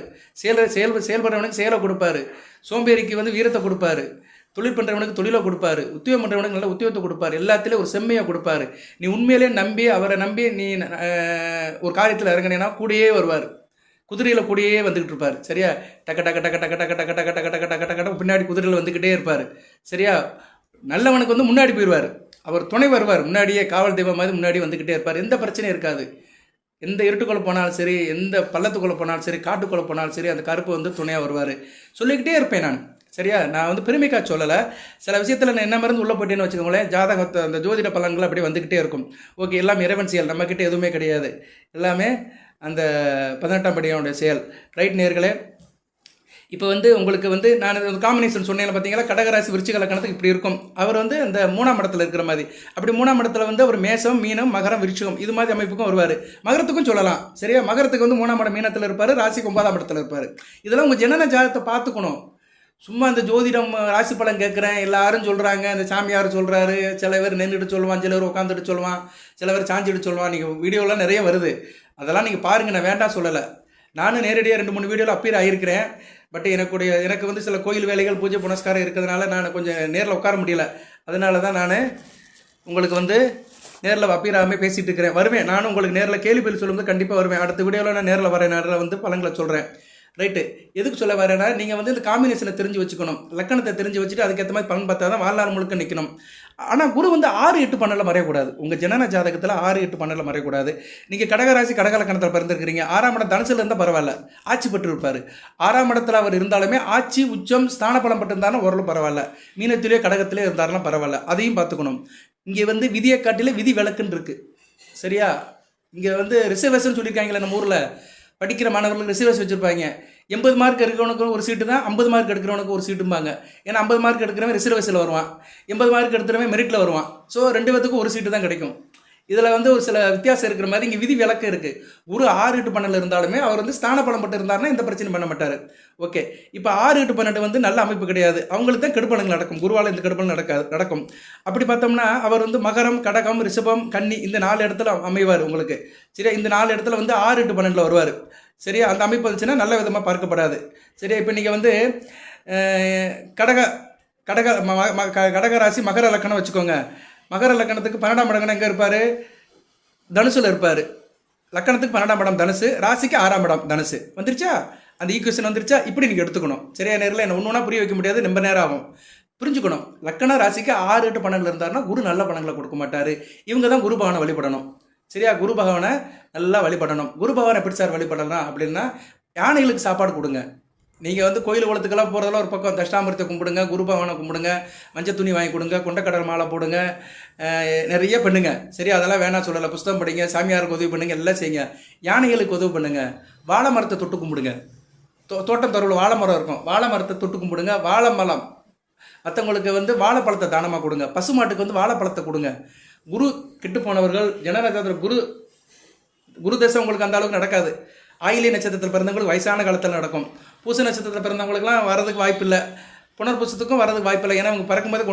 செயல்படுறவனுக்கு செயலை கொடுப்பாரு, சோம்பேறிக்கு வந்து வீரத்தை கொடுப்பாரு, தொழில் பண்ணுறவனுக்கு தொழிலை கொடுப்பாரு, உத்தியோகம் பண்ணுறவனுக்கு நல்ல உத்தியோகத்தை கொடுப்பாரு, எல்லாத்துலேயும் ஒரு செம்மையை கொடுப்பாரு. நீ உண்மையிலே நம்பி அவரை நம்பி நீ ஒரு காரியத்தில் இறங்கினேன்னா கூடயே வருவார், குதிரையில் கூடயே வந்துக்கிட்டு இருப்பார். சரியா? டக்க டக்க டக்க டக்க டக்க டக்க டக்க டக்க டக்க டக்க டக்க பின்னாடி குதிரையில் வந்துக்கிட்டே இருப்பார். சரியா? நல்லவனுக்கு வந்து முன்னாடி போயிடுவார், அவர் துணை வருவார், முன்னாடியே காவல் தெய்வம் மாதிரி முன்னாடி வந்துக்கிட்டே இருப்பார். எந்த பிரச்சனையும் இருக்காது. எந்த இருட்டுக்குள்ளே போனாலும் சரி, எந்த பள்ளத்துக்குள்ளே போனாலும் சரி, காட்டுக்குள்ளே போனாலும் சரி, அந்த கருப்பு வந்து துணையாக வருவார். சொல்லிக்கிட்டே இருப்பேன் நான். சரியா? நான் வந்து பெருமைக்காக சொல்லலை, சில விஷயத்தில் நான் என்ன மருந்து உள்ளே போயிட்டேன்னு வச்சுக்கோங்களேன், ஜாதகத்தை அந்த ஜோதிட பலன்கள் அப்படியே வந்துக்கிட்டே இருக்கும். ஓகே, எல்லாமே இறைவன் செயல், நம்மக்கிட்ட எதுவுமே கிடையாது, எல்லாமே அந்த 18ஆம் படியோடைய செயல். ரைட் நேர்களே, இப்போ வந்து உங்களுக்கு வந்து நான் காம்பினேஷன் சொன்னேன் பார்த்தீங்களா, கடகராசி விருச்சிக லக்கணத்துக்கு இப்படி இருக்கும். அவர் வந்து அந்த 3ஆம் இடத்துல இருக்கிற மாதிரி. அப்படி 3ஆம் இடத்துல வந்து ஒரு மேசம், மீனம், மகரம், விருச்சிகம் இது மாதிரி அமைப்புக்கும் வருவார். மகரத்துக்கும் சொல்லலாம். சரியா? மகரத்துக்கு வந்து 3ஆம் இடம் மீனத்தில் இருப்பார், ராசிக்கு 9ஆம் இடத்துல இருப்பார். இதெல்லாம் உங்கள் ஜனன ஜாதகத்தை பார்த்துக்கணும். சும்மா அந்த ஜோதிடம் ராசி பலன் கேட்குறேன் எல்லாரும் சொல்கிறாங்க, இந்த சாமியார் சொல்கிறாரு, சில பேர் நின்றுட்டு சொல்லுவான், சில பேர் உட்காந்துட்டு சொல்லுவான், சில பேர் சாஞ்சிட்டு சொல்லுவான். நீங்கள் வீடியோலாம் நிறைய வருது, அதெல்லாம் நீங்கள் பாருங்கள், நான் வேண்டாம் சொல்லலை. நானும் நேரடியாக 2-3 வீடியோவில் அப்பீர் ஆகியிருக்கிறேன். பட் எனக்கு வந்து சில கோயில் வேலைகள், பூஜை புனஸ்காரம் இருக்கிறதுனால நான் கொஞ்சம் நேரில் உட்கார முடியல. அதனால தான் நான் உங்களுக்கு வந்து நேரில் அப்பீராகவே பேசிகிட்டு இருக்கிறேன். வருவேன் நானும் உங்களுக்கு நேரில் கேள்வி பதில் சொல்லும்போது கண்டிப்பாக வருவேன். அடுத்த வீடியோவில் நான் நேரில் வரேன், நேரில் வந்து பலன்களை சொல்கிறேன். ரைட்டு? எதுக்கு சொல்ல வரேன்னா, நீங்கள் வந்து இந்த காம்பினேஷனை தெரிஞ்சு வச்சுக்கணும், லக்கணத்தை தெரிஞ்சு வச்சுட்டு அதுக்கேற்ற மாதிரி பலன் பார்த்தா தான் வாழ்நாள் முழுக்க நிற்கணும். ஆனால் குரு வந்து 6-8 12 மறையக்கூடாது. உங்கள் ஜனன ஜாதகத்தில் 6-8 12 மறையக்கூடாது. நீங்கள் கடகராசி கடக லக்கணத்தில் பிறந்திருக்கிறீங்க, 6ஆம் இடம் தனுசில் இருந்தால் பரவாயில்ல, ஆட்சி பெற்று இருப்பார். 6ஆம் இடத்துல அவர் இருந்தாலுமே ஆட்சி உச்சம் ஸ்தான பலம் பெற்றிருந்தாலும் ஓரளவு பரவாயில்ல. மீனத்திலேயோ கடகத்திலே இருந்தாருன்னா பரவாயில்ல, அதையும் பார்த்துக்கணும். இங்கே வந்து விதியை காட்டிலே விதி விளக்குன்னு இருக்குது. சரியா? இங்கே வந்து ரிசர்வேஷன் சொல்லியிருக்காங்களே, நம்ம ஊரில் படிக்கிற மாணவர்களுக்கு ரிசர்வேஷன் வச்சுருப்பாங்க. 80 மார்க் எடுக்கிறவனுக்கு ஒரு சீட்டு தான், 50 மார்க் எடுக்கிறவனுக்கு ஒரு சீட்டும்பாங்க. ஏன்னா 50 மார்க் எடுக்கிறவன் ரிசர்வேஷனில் வருவான், 80 மார்க் எடுக்கிறவன் மெரிட்டில் வருவான். ஸோ 2 பேத்துக்கும் ஒரு சீட்டு தான் கிடைக்கும். இதில் வந்து ஒரு சில வித்தியாசம் இருக்கிற மாதிரி இங்கே விதி விலக்கு இருக்குது. குரு 6-8 12 இருந்தாலுமே அவர் வந்து ஸ்தான பலம் பட்டு இருந்தாருன்னா எந்த பிரச்சனையும் பண்ண மாட்டார். ஓகே, இப்போ 6-8 12 வந்து நல்ல அமைப்பு கிடையாது, அவங்களுக்கு தான் கெடுபலங்கள் நடக்கும். குருவால் இந்த கெடுபலன் நடக்கும். அப்படி பார்த்தோம்னா அவர் வந்து மகரம், கடகம், ரிஷபம், கன்னி இந்த 4 இடத்துல அமைவார் உங்களுக்கு. சரியா? இந்த 4 இடத்துல வந்து 6-8 12 வருவார். சரியா? அந்த அமைப்பு வந்துச்சுன்னா நல்ல விதமாக பார்க்கப்படாது. சரியா? இப்போ நீங்கள் வந்து கடக ராசி மகர லக்கணம் வச்சுக்கோங்க. மகர லக்கணத்துக்கு 12ஆம் இடம் எங்கே இருப்பார்? தனுசில் இருப்பார். லக்கணத்துக்கு 12ஆம் இடம் தனுசு, ராசிக்கு 6ஆம் இடம் தனுசு. வந்துருச்சா? அந்த ஈக்குவேஷன் வந்துருச்சா? இப்படி நீங்கள் எடுத்துக்கணும். சரியா? நேரில் என்ன ஒன்று ஒன்றா புரிய வைக்க முடியாது, ரொம்ப நேரம் ஆகும். புரிஞ்சுக்கணும். லக்கண ராசிக்கு 6-8 12 இருந்தாருன்னா குரு நல்ல பலன்களை கொடுக்க மாட்டார். இவங்க தான் குரு பகவானை வழிபடணும். சரியா? குரு பகவானை நல்லா வழிபடணும். குரு பகவானை எப்படி சார் வழிபடலாம் அப்படின்னா, யானைகளுக்கு சாப்பாடு கொடுங்க. நீங்கள் வந்து கோயில் குளத்துக்கெல்லாம் போகிறதெல்லாம் ஒரு பக்கம், தஷ்டாமிரத்தை கும்பிடுங்க, குரு பகவானை கும்பிடுங்க, மஞ்சள் துணி வாங்கி கொடுங்க, கொண்டக்கடல் மாலை போடுங்க, நிறைய பண்ணுங்க. சரி? அதெல்லாம் வேணாம் சொல்லலை. புஸ்தகம் படிங்க, சாமியாருக்கு உதவி பண்ணுங்க, எல்லாம் செய்யுங்க. யானைகளுக்கு உதவி பண்ணுங்க. வாழை மரத்தை தொட்டு கும்பிடுங்க. தோட்டம் தருவில் வாழை மரம் இருக்கும், வாழை மரத்தை தொட்டு கும்பிடுங்க. வாழை மரம் மற்றவங்களுக்கு வந்து வாழைப்பழத்தை தானமாக கொடுங்க. பசுமாட்டுக்கு வந்து வாழைப்பழத்தை கொடுங்க. குரு கெட்டு போனவர்கள் ஜனநட்சத்திரம் குரு தசை உங்களுக்கு அந்த அளவுக்கு நடக்காது. ஆயிலி நட்சத்திரத்தில் பிறந்தவங்களுக்கு வயசான காலத்தில் நடக்கும். பூச நட்சத்திரத்தில் பிறந்தவங்களுக்குலாம் வரதுக்கு வாய்ப்பு இல்லை, புனர்பூசத்துக்கும் வரதுக்கு வாய்ப்பு இல்லை. ஏன்னா அவங்க பிறக்கும்போது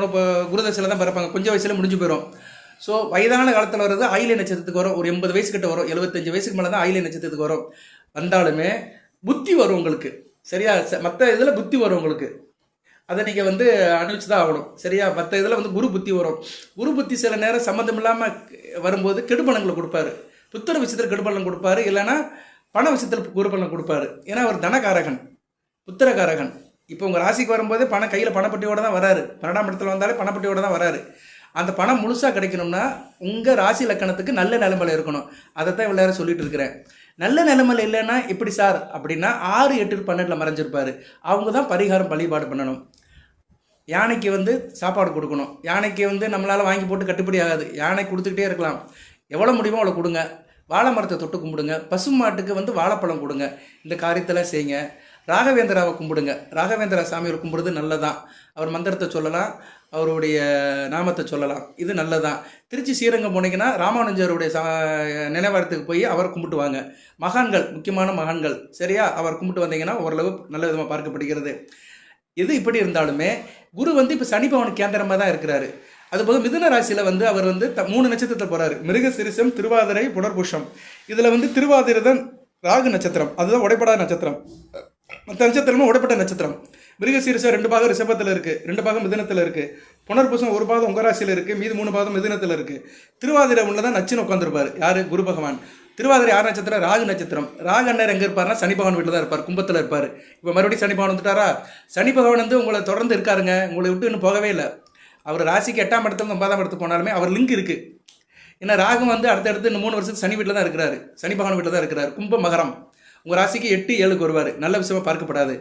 குரு தசையில் தான் பிறப்பாங்க, கொஞ்சம் வயசில் முடிஞ்சு போயிடும். ஸோ வயதான காலத்தில் வர்றது ஆயிலி நட்சத்திரத்துக்கு வரும். ஒரு 80 வயசு கிட்ட வரும், 75 வயசுக்கு மேலே தான் ஆயிலி நட்சத்திரத்துக்கு வரும். வந்தாலுமே புத்தி வரும் உங்களுக்கு. சரியா? மற்ற இதில் புத்தி வரும் உங்களுக்கு, அதை நீங்கள் வந்து அனுபவிச்சு தான் ஆகணும். சரியா? மற்ற இதில் வந்து குரு புத்தி வரும். குரு புத்தி சில நேரம் சம்மந்தம் இல்லாமல் வரும்போது கெடுபலங்களை கொடுப்பாரு. புத்திர விஷயத்தில் கெடுபலன் கொடுப்பாரு, இல்லைன்னா பண விஷயத்தில் குருபலன் கொடுப்பாரு. ஏன்னா அவர் தனகாரகன், புத்திரகாரகன். இப்போ உங்கள் ராசிக்கு வரும்போது பணம் கையில் பணப்பட்டியோடு தான் வராரு. 12ஆம் இடத்துல வந்தாலே பணப்பட்டியோடு தான் வராரு. அந்த பணம் முழுசாக கிடைக்கணும்னா உங்கள் ராசி லக்கணத்துக்கு நல்ல நிலைமையில் இருக்கணும். அதை தான் இவ்வளோ நேரம் சொல்லிட்டு இருக்கிறேன். நல்ல நிலைமையில் இல்லைன்னா எப்படி சார் அப்படின்னா 6, 8, 12 மறைஞ்சிருப்பார். அவங்க தான் பரிகாரம் வழிபாடு பண்ணணும். யானைக்கு வந்து சாப்பாடு கொடுக்கணும். யானைக்கு வந்து நம்மளால் வாங்கி போட்டு கட்டுப்படி ஆகாது. யானை கொடுத்துக்கிட்டே இருக்கலாம். எவ்வளோ முடியுமோ அவ்வளோ கொடுங்க. வாழை மரத்தை தொட்டு கும்பிடுங்க. பசு மாட்டுக்கு வந்து வாழைப்பழம் கொடுங்க. இந்த காரியத்தெல்லாம் செய்யுங்க. ராகவேந்திராவை கும்பிடுங்க. ராகவேந்திரா சாமியை கும்பிடுறது நல்லதான். அவர் மந்திரத்தை சொல்லலாம், அவருடைய நாமத்தை சொல்லலாம். இது நல்லதான். திருச்சி ஸ்ரீரங்கம் போனீங்கன்னா ராமானுஜருடைய நினைவாரத்துக்கு போய் அவரை கும்பிட்டு வாங்க. மகான்கள், முக்கியமான மகான்கள், சரியா, அவர் கும்பிட்டு வந்தீங்கன்னா ஓரளவு நல்ல விதமாக பார்க்கப்படுகிறது. இது இப்படி இருந்தாலுமே குரு வந்து இப்போ சனி பவன் கேந்திரமாக தான் இருக்கிறாரு. அதுபோக மிதுன ராசியில் வந்து அவர் வந்து 3 நட்சத்திரத்தில் போகிறாரு. மிருகசிரிசம், திருவாதிரை, புனர்பூஷம். இதில் வந்து திருவாதிரை தான் ராகு நட்சத்திரம். அதுதான் உடைப்படாத நட்சத்திரம். மற்ற நட்சத்திரமும் உடைப்பட்ட நட்சத்திரம். மிருகசீரிசம் 2 பாகம் ரிஷபத்தில் இருக்குது, 2 பாகம் மிதுனத்தில் இருக்குது. புனர்பூசம் 1 பாகம் உங்கள் ராசியில் இருக்குது, மீது 3 பாகம் மிதுனத்தில் இருக்குது. திருவாதிரை உள்ள தான் நச்சுன்னு உட்காந்துருப்பார். யார்? குரு பகவான். திருவாதிரை 6 நட்சத்திரம், ராகு நட்சத்திரம். ராகு அண்ணர் எங்கே இருப்பார்னா சனி பகவான் வீட்டில் தான் இருப்பார், கும்பத்தில் இருப்பார். இப்போ மறுபடியும் சனி பகவான் வந்துட்டாரா? சனி பகவான் வந்து உங்களை தொடர்ந்து இருக்காருங்க, உங்களை விட்டு இன்னும் போகவே இல்லை. அவர் ராசிக்கு 8ஆம் இடத்துல 9ஆம் இடத்துக்கு போனாலுமே அவர் லிங்க் இருக்குது. ஏன்னா ராகு வந்து அடுத்தடுத்து இன்னும் 3 வருஷத்துக்கு சனி வீட்டில் தான் இருக்கிறாரு, சனி பகவான் வீட்டில் தான் இருக்கிறார். கும்ப மகரம். உங்கள் ராசிக்கு 8, 7க்கு வருவார். நல்ல விஷயமா பார்க்கப்படாது.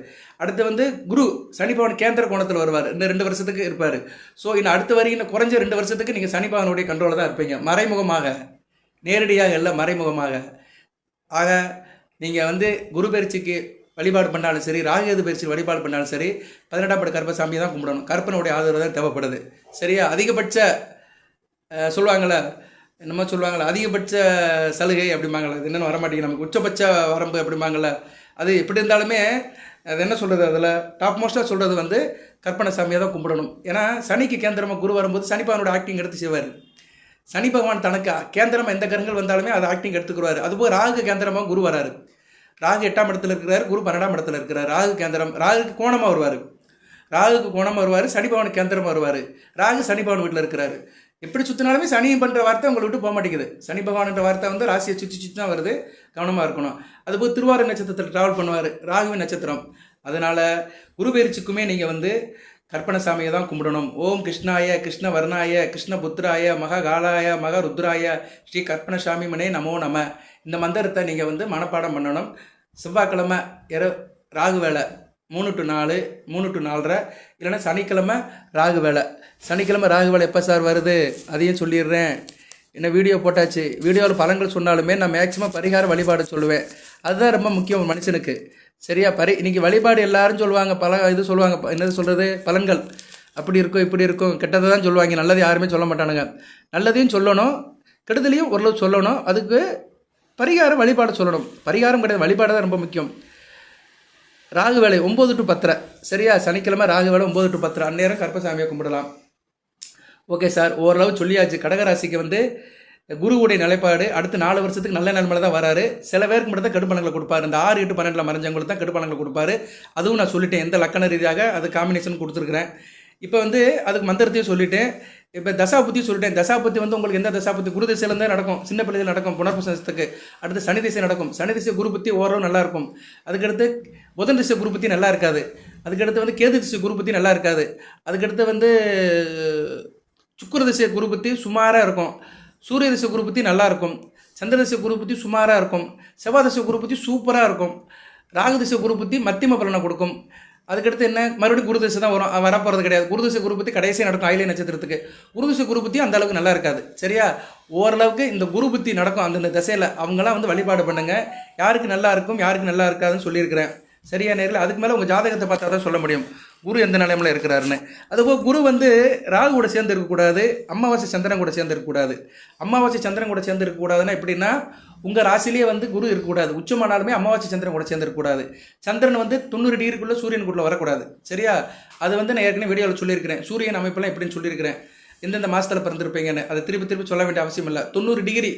அடுத்து வந்து குரு சனி பகவான் கேந்திர கோணத்தில் வருவார். இன்னும் 2 வருஷத்துக்கு இருப்பார். ஸோ இன்னும் அடுத்த வரைக்கும் குறைஞ்ச 2 வருஷத்துக்கு நீங்கள் சனி பகவானுடைய கண்ட்ரோலில் தான் இருப்பீங்க. மறைமுகமாக, நேரடியாக இல்லை, மறைமுகமாக. ஆக நீங்கள் வந்து குரு பயிற்சிக்கு வழிபாடு பண்ணாலும் சரி, ராகுகேது பயிற்சி வழிபாடு பண்ணாலும் சரி, 18ஆம் படி கருப்பசாமியை தான் கும்பிடணும். கருப்பனுடைய ஆதரவு தான் தேவைப்படுது. சரியா? அதிகபட்ச சொல்லுவாங்களே, என்னமோ சொல்லுவாங்களே, அதிகபட்ச சலுகை அப்படிம்பாங்களே, அது என்னென்னு வரமாட்டேங்குது நமக்கு. உச்சபட்ச வரம்பு அப்படிம்பாங்களே, அது எப்படி இருந்தாலுமே அது என்ன சொல்கிறது, அதில் டாப் மோஸ்ட்டாக சொல்கிறது வந்து கற்பனை சாமியை தான் கும்பிடணும். ஏன்னா சனிக்கு கேந்திரமாக குரு வரும்போது சனி பகவானோட ஆக்டிங் எடுத்து செய்வார். சனி பகவான் தனக்கு கேந்திரமாக எந்த கிரகங்கள் வந்தாலுமே அதை ஆக்டிங் எடுத்துக்கிறாரு. அதுபோல் ராகு கேந்திரமாக குரு வராரு. ராகு 8ஆம் இடத்துல இருக்கிறார், குரு 12ஆம் இடத்துல இருக்கிறார். ராகு கேந்திரம், ராகுக்கு கோணமாக வருவார். ராகுக்கு கோணமாக வருவார், சனி பகவான் கேந்திரமாக வருவார். ராகு சனி பகவான் வீட்டில் இருக்கிறாரு. எப்படி சுற்றினாலுமே சனி பண்ணுற வார்த்தை உங்களை விட்டு போக மாட்டேங்குது. சனி பகவான்ன்ற வார்த்தை வந்து ராசியை சுற்றி தான் வருது. கவனமாக இருக்கணும். அதுபோல் திருவாரூர் நட்சத்திரத்தில் ட்ராவல் பண்ணுவார், ராகுவின் நட்சத்திரம். அதனால் குரு பயிற்சிக்குமே நீங்கள் வந்து கற்பனை சாமியை தான் கும்பிடணும். ஓம் கிருஷ்ணாய, கிருஷ்ண வர்ணாய, கிருஷ்ண புத்திராய, மகா காலாய, மகா ருத்ராய, ஸ்ரீ கற்பனை சாமி மனே நமோ நம. இந்த மந்திரத்தை நீங்கள் வந்து மனப்பாடம் பண்ணணும். செவ்வாய்க்கிழமை ராகு வேலை 3 to 4, 3 to 4:30, இல்லைன்னா சனிக்கிழமை ராகு வேலை. சனிக்கிழமை ராகு வேலை எப்போ சார் வருது அதையும் சொல்லிடுறேன். என்ன வீடியோ போட்டாச்சு. வீடியோவில் பலன்கள் சொன்னாலுமே நான் மேக்ஸிமம் பரிகார வழிபாடு சொல்லுவேன். அதுதான் ரொம்ப முக்கியம் மனுஷனுக்கு. சரியா? இன்றைக்கி வழிபாடு எல்லாரும் சொல்லுவாங்க, இது சொல்லுவாங்க, என்னது சொல்கிறது, பலன்கள் அப்படி இருக்கும் இப்படி இருக்கும், கெட்டதை தான் சொல்லுவாங்க, நல்லது யாருமே சொல்ல மாட்டானுங்க. நல்லதையும் சொல்லணும், கெடுதலையும் ஓரளவு சொல்லணும். அதுக்கு பரிகாரம் வழிபாடு சொல்லணும். பரிகாரம் கிடையாது, வழிபாடு தான் ரொம்ப முக்கியம். ராகு வேலை 9 to 10. சரியா? சனிக்கிழமை ராகு வேலை 9 to 10. அந்நேரம் கற்பசாமியை கும்பிடலாம். ஓகே சார், ஓரளவு சொல்லியாச்சு. கடகராசிக்கு வந்து குருவுடைய நிலைப்பாடு அடுத்து 4 வருஷத்துக்கு நல்ல நிலைமையில தான் வராரு. சில பேருக்கு மட்டும் தான் கெடுபலங்களை கொடுப்பாரு. இந்த 6, 8, 12 மறைஞ்சவங்களுக்கு தான் கெடுபலங்களை கொடுப்பாரு. அதுவும் நான் சொல்லிட்டேன், எந்த லக்கண ரீதியாக அது காம்பினேஷன் கொடுத்துருக்குறேன். இப்போ வந்து அதுக்கு மந்திரத்தையும் சொல்லிட்டேன். இப்போ தசாபுத்தியும் சொல்லிட்டேன். தசாபுத்தி வந்து உங்களுக்கு எந்த தசாபுத்தி? குரு திசையிலேருந்து நடக்கும், சின்ன பிள்ளைகள் நடக்கும் புனர்பூசத்துக்கு. அடுத்து சனி திசை நடக்கும். சனி திசை குரு புத்தி ஓரளவு நல்லா இருக்கும். அதுக்கடுத்து புதன் திசை குரு புத்தி நல்லா இருக்காது. அதுக்கடுத்து வந்து கேது திசை குரு புத்தி நல்லா இருக்காது. அதுக்கடுத்து வந்து சுக்கிர திசை குரு புத்தி சுமாராக இருக்கும். சூரிய திசை குரு புத்தி நல்லா இருக்கும். சந்திர திசை குரு புத்தி சுமாராக இருக்கும். செவ்வாய் திசை குரு புத்தி சூப்பராக இருக்கும். ராகு திசை குரு புத்தி மத்தியம பலனை கொடுக்கும். அதுக்கடுத்து என்ன, மறுபடியும் குரு திசை தான் வரும், வரப்போகிறது கிடையாது. குரு திசை குரு புத்தி கடைசியாக நடக்கும் ஆயிலை நட்சத்திரத்துக்கு. குரு திசை குரு புத்தி அந்த அளவுக்கு நல்லா இருக்காது. சரியா? ஓரளவுக்கு இந்த குரு புத்தி நடக்கும் அந்தந்த திசையில். அவங்களாம் வந்து வழிபாடு பண்ணுங்கள். யாருக்கு நல்லா இருக்கும் யாருக்கு நல்லா இருக்காதுன்னு சொல்லியிருக்கிறேன். சரியா? நேரில் அதுக்கு மேலே உங்கள் ஜாதகத்தை பார்த்தா தான் சொல்ல முடியும் குரு எந்த நிலைமையில் இருக்கிறாருன்னு. அதுபோல் குரு வந்து ராகு கூட சேர்ந்து இருக்கக்கூடாது, அமாவாசை சந்திரன் கூட சேர்ந்து இருக்கக்கூடாது. அமாவாசை சந்திரன் கூட சேர்ந்து இருக்கக்கூடாதுன்னா எப்படின்னா, உங்கள் ராசிலேயே வந்து குரு இருக்கக்கூடாது. உச்சமானாலுமே அமாவாசை சந்திரன் கூட சேர்ந்து இருக்கக்கூடாது. சந்திரன் வந்து 90 டிகிரிக்குள்ளே சூரியனுக்குள்ளே வரக்கூடாது. சரியா? அது வந்து நான் ஏற்கனவே வீடியோவில் சொல்லியிருக்கிறேன். சூரியன் அமைப்பெல்லாம் எப்படின்னு சொல்லியிருக்கிறேன், எந்தெந்த மாதத்தில் பிறந்திருப்பீங்கன்னு. அதை திருப்பி சொல்ல வேண்டிய அவசியம் இல்லை. 90 டிகிரி,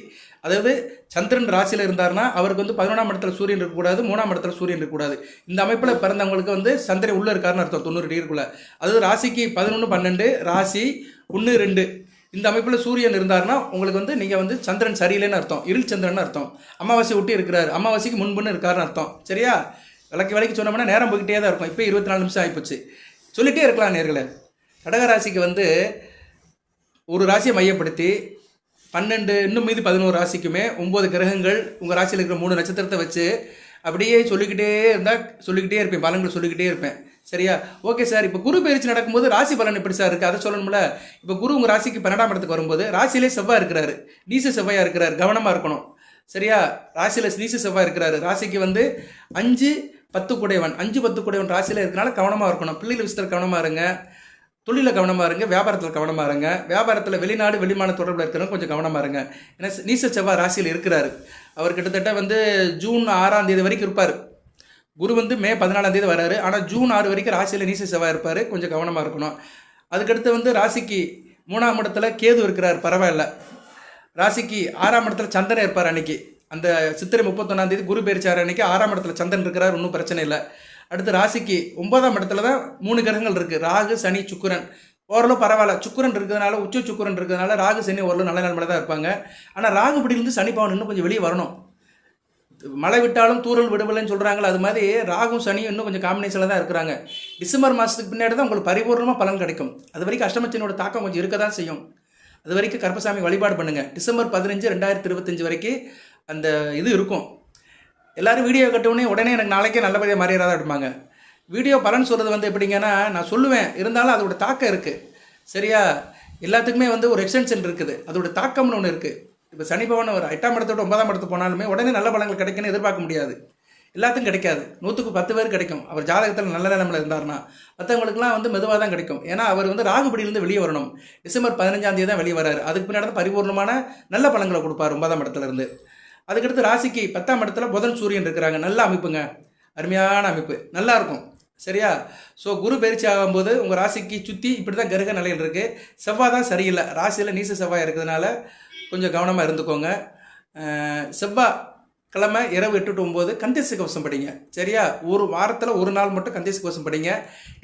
அதாவது சந்திரன் ராசியில் இருந்தார்னா அவருக்கு வந்து 11ஆம் இடத்துல சூரியன் இருக்கக்கூடாது, 3ஆம் இடத்துல சூரியன் இருக்கக்கூடாது. இந்த அமைப்பில் பிறந்தவங்களுக்கு வந்து சந்திரன் உள்ளே இருக்காருன்னு அர்த்தம் 90 டிகிரிக்குள்ளே. அதாவது ராசிக்கு 11, 12, ராசி 1, 2 இந்த அமைப்பில் சூரியன் இருந்தார்னா உங்களுக்கு வந்து நீங்கள் வந்து சந்திரன் சரியில்லைன்னு அர்த்தம், இருள் சந்திரன் அர்த்தம். அமாவாசை ஒட்டி இருக்கிறார், அமாவாசைக்கு முன்புன்னு இருக்காருன்னு அர்த்தம். சரியா? விலைக்கு சொன்னோம்னா நேரம் போய்கிட்டே தான் இருக்கும். இப்போ 24 நிமிஷம் ஆகிப்போச்சு. சொல்லிகிட்டே இருக்கலாம் நேர்களே. கடகராசிக்கு வந்து ஒரு ராசியை மையப்படுத்தி 12 இன்னும் மீது 11 ராசிக்குமே 9 கிரகங்கள் உங்கள் ராசியில் இருக்கிற 3 நட்சத்திரத்தை வச்சு அப்படியே சொல்லிக்கிட்டே இருந்தால் சொல்லிக்கிட்டே இருப்பேன், பலன்கள் சொல்லிக்கிட்டே இருப்பேன். சரியா? Okay sir. இப்போ குரு பயிற்சி நடக்கும்போது ராசி பலன் எப்படி சார் இருக்குது அதை சொல்லணும்ல. இப்போ குரு உங்கள் ராசிக்கு 12ஆம் இடத்துக்கு வரும்போது ராசியிலே செவ்வாய் இருக்கிறாரு, நீச செவ்வாயாக இருக்கிறார், கவனமாக இருக்கணும். சரியா? ராசியில் நீச செவ்வாய் இருக்கிறாரு. ராசிக்கு வந்து 5 10 குடையவன் 5 10 குடையவன் ராசியில் இருக்கிறனால கவனமாக இருக்கணும். பிள்ளைகள் விஷயத்தில் கவனமாக இருங்க, தொழிலில் கவனமாக இருங்க, வியாபாரத்தில் கவனமாக இருங்க. வியாபாரத்தில் வெளிநாடு வெளிமான தொடர்பில் இருக்கிறவங்க கொஞ்சம் கவனமாக இருங்க. ஏன்னா நீச செவ்வாய் ராசியில் இருக்கிறாரு. அவர் கிட்டத்தட்ட வந்து ஜூன் 6ஆம் தேதி வரைக்கும் இருப்பார். குரு வந்து மே 14ஆம் தேதி வராரு. ஆனால் ஜூன் 6 வரைக்கும் ராசியில் நீச செவ்வாய் இருப்பார். கொஞ்சம் கவனமாக இருக்கணும். அதுக்கடுத்து வந்து ராசிக்கு 3ஆம் இடத்துல கேது இருக்கிறார், பரவாயில்ல. ராசிக்கு 6ஆம் இடத்துல சந்திரன் இருப்பார். அன்னைக்கு அந்த சித்திரை 31ஆம் தேதி குரு பயிற்சியார் அன்னைக்கு 6ஆம் இடத்துல சந்திரன் இருக்கிறார், ஒன்றும் பிரச்சனை இல்லை. அடுத்து ராசிக்கு 9ஆம் இடத்துல தான் 3 கிரகங்கள் இருக்குது, ராகு சனி சுக்கிரன். ஓரளவு பரவாயில்ல. சுக்கிரன் இருக்கிறதுனால, உச்ச சுக்கிரன் இருக்கிறதுனால ராகு சனி ஓரளவு நல்ல நிலைமையில தான் இருப்பாங்க. ஆனால் ராகு பிடியிலிருந்து சனி பவன் இன்னும் கொஞ்சம் வெளியே வரணும். மழை விட்டாலும் தூரல் விடுவில்லைன்னு சொல்கிறாங்களே, அது மாதிரி ராகும் சனியும் இன்னும் கொஞ்சம் காம்பினேஷனில் தான் இருக்கிறாங்க. டிசம்பர் மாதத்துக்கு பின்னாடி தான் உங்களுக்கு பரிபூர்ணமாக பலன் கிடைக்கும். அது வரைக்கும் அஷ்டமத்தினோட தாக்கம் கொஞ்சம் இருக்க தான் செய்யும். அது வரைக்கும் கருப்பசாமி வழிபாடு பண்ணுங்கள். டிசம்பர் 15 2025 வரைக்கும் அந்த இது இருக்கும். எல்லோரும் வீடியோ கட்டவுடனே உடனே எனக்கு நாளைக்கே நல்லபடியாக மாறியதாக எடுப்பாங்க. வீடியோ பலன் சொல்கிறது வந்து எப்படிங்கன்னா, நான் சொல்லுவேன், இருந்தாலும் அதோட தாக்கம் இருக்குது. சரியா? எல்லாத்துக்குமே வந்து ஒரு எக்ஸ்டென்ஷன் இருக்குது, அதோட தாக்கம்னு ஒன்று இருக்குது. இப்போ சனி பவன் ஒரு 8ஆம் இடத்தோட 9ஆம் இடத்துக்கு போனாலுமே உடனே நல்ல பலன்கள் கிடைக்குன்னு எதிர்பார்க்க முடியாது. எல்லாத்துக்கும் கிடைக்காது. 100க்கு 10 பேர் கிடைக்கும். அவர் ஜாதகத்தில் நல்ல நிலைமையில் இருந்தார்னா. மற்றவங்களுக்குலாம் வந்து மெதுவாக தான் கிடைக்கும். ஏன்னா அவர் வந்து ராகுபடியிலேருந்து வெளியே வரணும். டிசம்பர் 15ஆம் தேதி தான் வெளியே வராரு. அதுக்கு பின்னாடி தான் பரிபூர்ணமான நல்ல பலன்களை கொடுப்பார் 9ஆம் இடத்துலேருந்து. அதுக்கடுத்து ராசிக்கு 10ஆம் இடத்துல புதன் சூரியன் இருக்கிறாங்க. நல்ல அமைப்புங்க, அருமையான அமைப்பு, நல்லா இருக்கும். சரியா? ஸோ குரு பயிற்சி ஆகும்போது உங்கள் ராசிக்கு சுற்றி இப்படி தான் கிரக நிலையில் இருக்குது. செவ்வாய் தான் சரியில்லை, ராசியில் நீச செவ்வாய் இருக்கிறதுனால கொஞ்சம் கவனமாக இருந்துக்கோங்க. செவ்வாய் கிழமை இரவு 8 to 9 கந்தேச கவசம் படிங்க. சரியா? ஒரு வாரத்தில் ஒரு நாள் மட்டும் கந்தேச கவசம் படிங்க.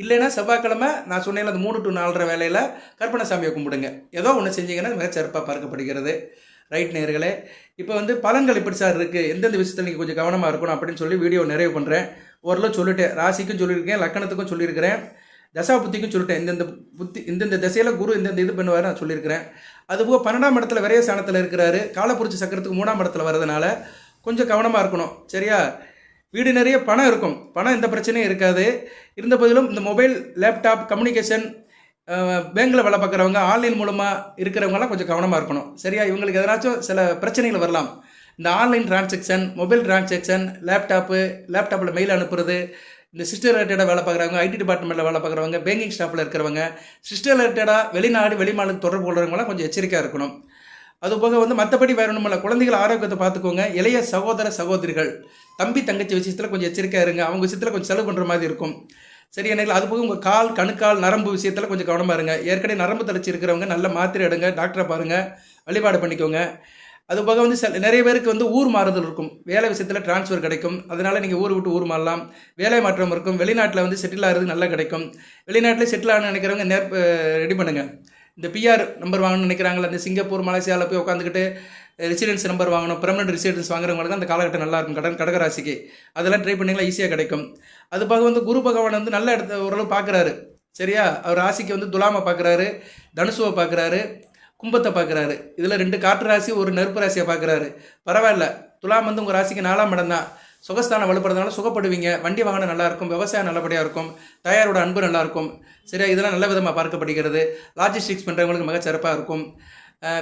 இல்லைன்னா செவ்வாய்க்கிழமை நான் சொன்னேன் அந்த 3 to 4:30 வேலையில் கற்பனசாமியை கும்பிடுங்க. ஏதோ ஒன்று செஞ்சீங்கன்னா மிகச்சிறப்பாக பார்க்கப்படுகிறது. ரைட் நேயர்களே, இப்போ வந்து பலன்கள் எப்படி சார் இருக்குது, எந்தெந்த விஷயத்தில் நீங்கள் கொஞ்சம் கவனமாக இருக்கணும் அப்படின்னு சொல்லி வீடியோ நிறைவு பண்ணுறேன். ஓரளவு சொல்லிட்டேன். ராசிக்கும் சொல்லியிருக்கேன், லக்கணத்துக்கும் சொல்லியிருக்கிறேன், தசா புத்திக்கும் சொல்லிட்டேன். இந்தந்த திசையில் குரு இந்தந்த இது பண்ணுவார் நான் சொல்லியிருக்கிறேன். அதுபோக 12ஆம் இடத்துல விரைய ஸ்தானத்தில் இருக்கிறாரு. காலப்புரிச்சி சக்கரத்துக்கு 3ஆம் இடத்துல வர்றதுனால கொஞ்சம் கவனமாக இருக்கணும். சரியா? வீடு நிறைய பணம் இருக்கும், பணம் எந்த பிரச்சனையும் இருக்காது. இருந்த போதிலும் இந்த மொபைல் லேப்டாப் கம்யூனிகேஷன், பேங்கில் வேலை பார்க்குறவங்க, ஆன்லைன் மூலமாக இருக்கிறவங்கலாம் கொஞ்சம் கவனமாக இருக்கணும். சரியா? இவங்களுக்கு எதனாச்சும் சில பிரச்சனைகள் வரலாம். இந்த ஆன்லைன் டிரான்சாக்ஷன், மொபைல் டிரான்சாக்ஷன், லேப்டாப்பில் மெயில் அனுப்புறது, இந்த சிஸ்டர் ரிலேட்டடாக வேலை பார்க்குறவங்க, ஐடி டிபார்ட்மெண்ட்டில் வேலை பார்க்குறவங்க, பேங்கிங் ஸ்டாஃபில் இருக்கிறவங்க, சிஸ்டர் ரிலேட்டடாக வெளிநாடு வெளிமாநிலத்து தொடர்பு கொள்கிறவங்களாம் கொஞ்சம் எச்சரிக்கையாக இருக்கணும். அதுபோக வந்து மற்றபடி வேற ஒன்றுமில்ல, குழந்தைகள் ஆரோக்கியத்தை பார்த்துக்கோங்க. இளைய சகோதர சகோதரிகள், தம்பி தங்கச்சி விஷயத்தில் கொஞ்சம் எச்சரிக்கையாக இருங்க. அவங்க விஷயத்தில் கொஞ்சம் செலவு பண்ணுற மாதிரி இருக்கும். சரி என்ன? அதுபோக உங்கள் கால் கணுக்கால் நரம்பு விஷயத்தில் கொஞ்சம் கவனமாக இருங்க. ஏற்கனவே நரம்பு தளர்ச்சி இருக்கிறவங்க நல்ல மாத்திரை எடுங்க, டாக்டரை பாருங்கள், வழிபாடு பண்ணிக்கோங்க. அதுபோக வந்து நிறைய பேருக்கு வந்து ஊர் மாறுதல் இருக்கும், வேலை விஷயத்தில் டிரான்ஸ்ஃபர் கிடைக்கும். அதனால் நீங்கள் ஊர் விட்டு ஊர் மாறலாம், வேலை மாற்றம் இருக்கும். வெளிநாட்டில் வந்து செட்டில் ஆகிறது நல்லா கிடைக்கும். வெளிநாட்டில் செட்டில் ஆகணும்னு நினைக்கிறவங்க ரெடி பண்ணுங்கள். இந்த பிஆர் நம்பர் வாங்கணும்னு நினைக்கிறாங்களா, இந்த சிங்கப்பூர் மலேசியாவில் போய் உட்காந்துக்கிட்டு ரெசிடென்ஸ் நம்பர் வாங்கணும், பெர்மனெண்ட் ரெசிடென்ஸ் வாங்குறவங்களுக்கு அந்த காலகட்டம் நல்லா இருக்கும். கடகராசிக்கு அதெல்லாம் ட்ரை பண்ணிங்களா ஈஸியாக கிடைக்கும். அது போக வந்து குரு பகவான் வந்து நல்ல இடத்த ஓரளவு பார்க்குறாரு. சரியா? அவர் ராசிக்கு வந்து துலாமை பார்க்குறாரு, தனுசுவை பார்க்குறாரு, கும்பத்தை பார்க்குறாரு. இதில் 2 காற்று ராசி, ஒரு நெருப்பு ராசியை பார்க்குறாரு. பரவாயில்ல. துலாம் வந்து உங்கள் ராசிக்கு 4ஆம் இடம் தான். சுகஸ்தானம் வலுப்படுறதுனால சுகப்படுவீங்க. வண்டி வாகனம் நல்லாயிருக்கும், விவசாயம் நல்லபடியாக இருக்கும், தாயாரோட அன்பு நல்லாயிருக்கும். சரியா? இதெல்லாம் நல்ல விதமாக பார்க்கப்படுகிறது. லாஜிஸ்டிக்ஸ் பண்ணுறவங்களுக்கு மிகச்சிறப்பாக இருக்கும்.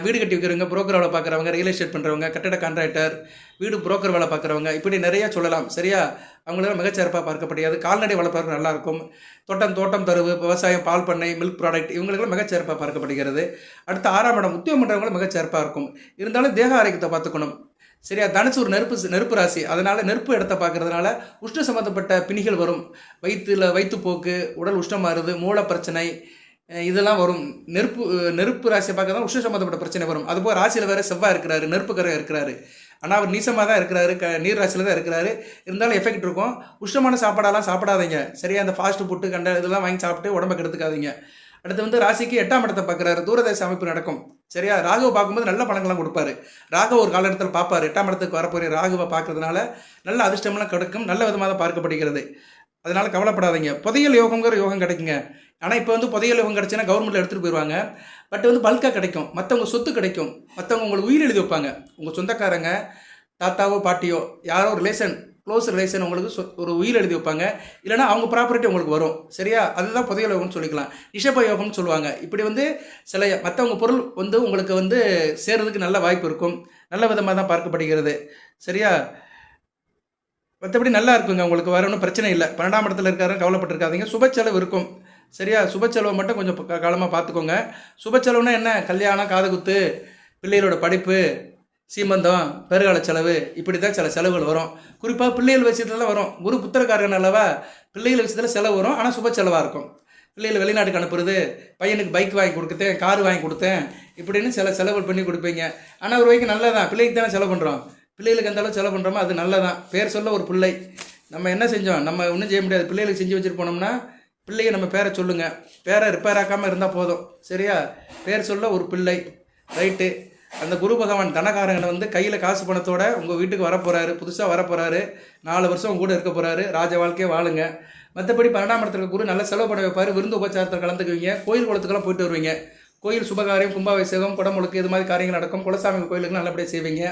வீடு கட்டி வைக்கிறவங்க, புரோக்கர் வேலை பார்க்குறவங்க, ரியல் எஸ்டேட் பண்ணுறவங்க, கட்டட கான்ட்ராக்டர், வீடு புரோக்கர் வேலை பார்க்குறவங்க, இப்படி நிறையா சொல்லலாம். சரியா? அவங்களால மிகச்சிறப்பாக பார்க்கப்படுகிறது. கால்நடை வளர்ப்பவர்கள் நல்லாயிருக்கும். தோட்டம் தருவு, விவசாயம், பால் பண்ணை, மில்க் ப்ராடக்ட், இவங்களுக்கெல்லாம் மிகச்சிறப்பாக பார்க்கப்படுகிறது. அடுத்து 6ஆம் இடம் உத்தியோகம் பண்ணுறவங்களும் மிகச்சிறப்பாக இருக்கும். இருந்தாலும் தேக ஆரோக்கியத்தை பார்த்துக்கணும். சரியா? தனுசு ஒரு நெருப்பு ராசி, அதனால் நெருப்பு இடத்தை பார்க்கறதுனால உஷ்ண சம்மந்தப்பட்ட பிணிகள் வரும். வயிற்றுப்போக்கு, உடல் உஷ்ணமாறுது, மூல பிரச்சனை, இதெல்லாம் வரும். நெருப்பு ராசியை பார்க்க தான் உஷ்ண சம்மந்தப்பட்ட பிரச்சனை வரும். அதுபோல் ராசியில் வேறு செவ்வாய் இருக்கிறாரு, நெருப்பு கரை இருக்கிறாரு. ஆனால் அவர் நீசமாக தான் இருக்கிறாரு, நீர் ராசியில் தான் இருக்கிறாரு. இருந்தாலும் எஃபெக்ட் இருக்கும். உஷ்ணமான சாப்பாடெல்லாம் சாப்பிடாதீங்க. சரியா? அந்த ஃபாஸ்ட் ஃபுட்டு இதெல்லாம் வாங்கி சாப்பிட்டு உடம்பை கெடுத்துக்காதீங்க. அடுத்து வந்து ராசிக்கு 8ஆம் இடத்தை பார்க்குறாரு, தூரதேச அமைப்பு நடக்கும். சரியா, ராகுவை பார்க்கும்போது நல்ல பலன்கள்லாம் கொடுப்பாரு. ராகு ஒரு காலகட்டத்தில் பார்ப்பார், 8ஆம் இடத்துக்கு வரப்போகிற ராகுவை பார்க்கறதுனால நல்ல அதிர்ஷ்டம்லாம் கிடைக்கும், நல்ல விதமாக தான் பார்க்கப்படுகிறது. அதனால கவலைப்படாதீங்க. புதையல் யோகங்கிற யோகம் கிடைக்குங்க. ஆனால் இப்போ வந்து புதையல் யோகம் கிடைச்சுன்னா கவர்மெண்ட்டில் எடுத்துகிட்டு போயிடுவாங்க. பட் வந்து பல்காக கிடைக்கும், மற்றவங்க சொத்து கிடைக்கும், மற்றவங்க உங்களுக்கு உயிர் எழுதி வைப்பாங்க. உங்கள் சொந்தக்காரங்க, தாத்தாவோ பாட்டியோ யாரோ ரிலேஷன், க்ளோஸ் ரிலேஷன் உங்களுக்கு ஒரு உயிர் எழுதி வைப்பாங்க. இல்லைனா அவங்க ப்ராப்பர்ட்டி உங்களுக்கு வரும். சரியா, அதுதான் புதையல் யோகம்னு சொல்லிக்கலாம். ரிஷப யோகம்னு சொல்லுவாங்க. இப்படி வந்து சில மற்றவங்க பொருள் வந்து உங்களுக்கு வந்து சேர்றதுக்கு நல்ல வாய்ப்பு இருக்கும். நல்ல விதமாக தான் பார்க்கப்படுகிறது. சரியா, மற்றபடி நல்லா இருக்குங்க, உங்களுக்கு வர ஒன்றும் பிரச்சனை இல்லை. 12ஆம் இடத்துல இருக்காரு, கவலைப்பட்டிருக்காதீங்க. சுப செலவு இருக்கும். சரியா, சுப செலவு மட்டும் கொஞ்சம் காலமாக பார்த்துக்கோங்க. சுப செலவுனா என்ன, கல்யாணம், காதுகுத்து, பிள்ளைகளோட படிப்பு, சீமந்தம், பெருகால செலவு, இப்படி தான் சில செலவுகள் வரும். குறிப்பாக பிள்ளைகள் விஷயத்துல வரும். குரு புத்திரக்காரன் அல்லவா, பிள்ளைகள் விஷயத்தில் செலவு வரும். ஆனால் சுப செலவாக இருக்கும். பிள்ளைகள் வெளிநாட்டுக்கு அனுப்புறது, பையனுக்கு பைக் வாங்கி கொடுத்தேன், கார் வாங்கி கொடுத்தேன், இப்படின்னு சில செலவுகள் பண்ணி கொடுப்பீங்க. ஆனால் ஒரு வரைக்கும் நல்லதான், பிள்ளைக்கு தானே செலவு பண்ணுறோம். பிள்ளைகளுக்கு எந்த அளவு செலவு பண்ணுறோமோ அது நல்லதான். பேர் சொல்ல ஒரு பிள்ளை, நம்ம என்ன செஞ்சோம், நம்ம ஒன்றும் செய்ய முடியாது. பிள்ளைகளுக்கு செஞ்சு வச்சுட்டு போனோம்னா பிள்ளையை நம்ம பேரை சொல்லுங்கள், பேரை ரிப்பேர் ஆக்காமல் இருந்தால் போதும். சரியா, பேர் சொல்ல ஒரு பிள்ளை. ரைட்டு, அந்த குரு பகவான் தனகாரங்கனை வந்து கையில் காசு பணத்தோட உங்கள் வீட்டுக்கு வரப்போகிறாரு, புதுசாக வரப்போகிறாரு. 4 வருஷம் கூட இருக்க போகிறாரு. ராஜ வாழ்க்கையே வாழுங்க. மற்றபடி 12ஆம் இடத்துல குரு நல்ல செலவு பண்ண வைப்பார். விருந்து உபச்சாரத்தில் கலந்துக்குவீங்க. கோயில் குளத்துக்கெல்லாம் போயிட்டு வருவீங்க. கோயில் சுபகாரியம், கும்பாபிஷேகம், குடமுழுக்கு, இது மாதிரி காரியங்கள் நடக்கும். குலசாமி கோயிலுக்கு நல்லபடியாக செய்வீங்க.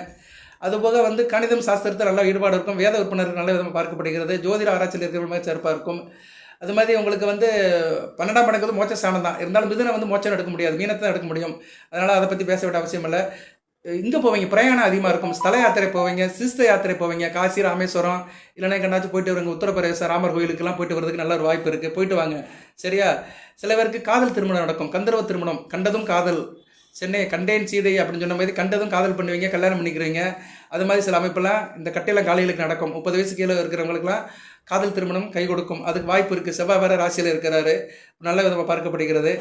அதுபோக வந்து கணிதம் சாஸ்திரத்தில் நல்லா ஈடுபாடு இருக்கும். வேத விற்பனர்கள் நல்ல விதமாக பார்க்கப்படுகிறது. ஜோதிட ஆராய்ச்சியில் இருக்கிற மாதிரி சிறப்பாக இருக்கும். அது மாதிரி உங்களுக்கு வந்து 12ஆம் இடங்கிறது மோட்ச ஸ்தானம் தான். இருந்தாலும் மிதுனை வந்து மோட்சம் எடுக்க முடியாது, மீனத்தை தான் எடுக்க முடியும். அதனால் அதை பற்றி பேச வேண்டிய அவசியம் இல்லை. இங்கே போவீங்க, பிரயாணம் அதிகமாக இருக்கும். ஸ்தல யாத்திரை போவீங்க, சிஸ்த யாத்திரை போவீங்க. காசி, ராமேஸ்வரம், இல்லைன்னா எங்கேனாச்சும் போயிட்டு வருங்க. உத்தரப்பிரதேச ராமர் கோயிலுக்கெல்லாம் போயிட்டு வரதுக்கு நல்ல ஒரு வாய்ப்பு இருக்குது. போயிட்டு வாங்க. சரியா, சில பேருக்கு காதல் திருமணம் நடக்கும், கந்தர்வ திருமணம். கண்டதும் காதல், சென்னை கண்டேன் சீதை அப்படின்னு சொன்ன மாதிரி கண்டதும் காதல் பண்ணுவீங்க, கல்யாணம் பண்ணிக்கிறீங்க. அது மாதிரி சில அமைப்பெல்லாம் இந்த கட்டையெல்லாம் காலையிலுக்கு நடக்கும். 30 வயசு கீழே இருக்கிறவங்களுக்குலாம் காதல் திருமணம் கை கொடுக்கும். அதுக்கு வாய்ப்பு இருக்குது. செவ்வாய் வேறு ராசியில் இருக்கிறாரு, நல்ல விதமாக பார்க்கப்படுகிறது.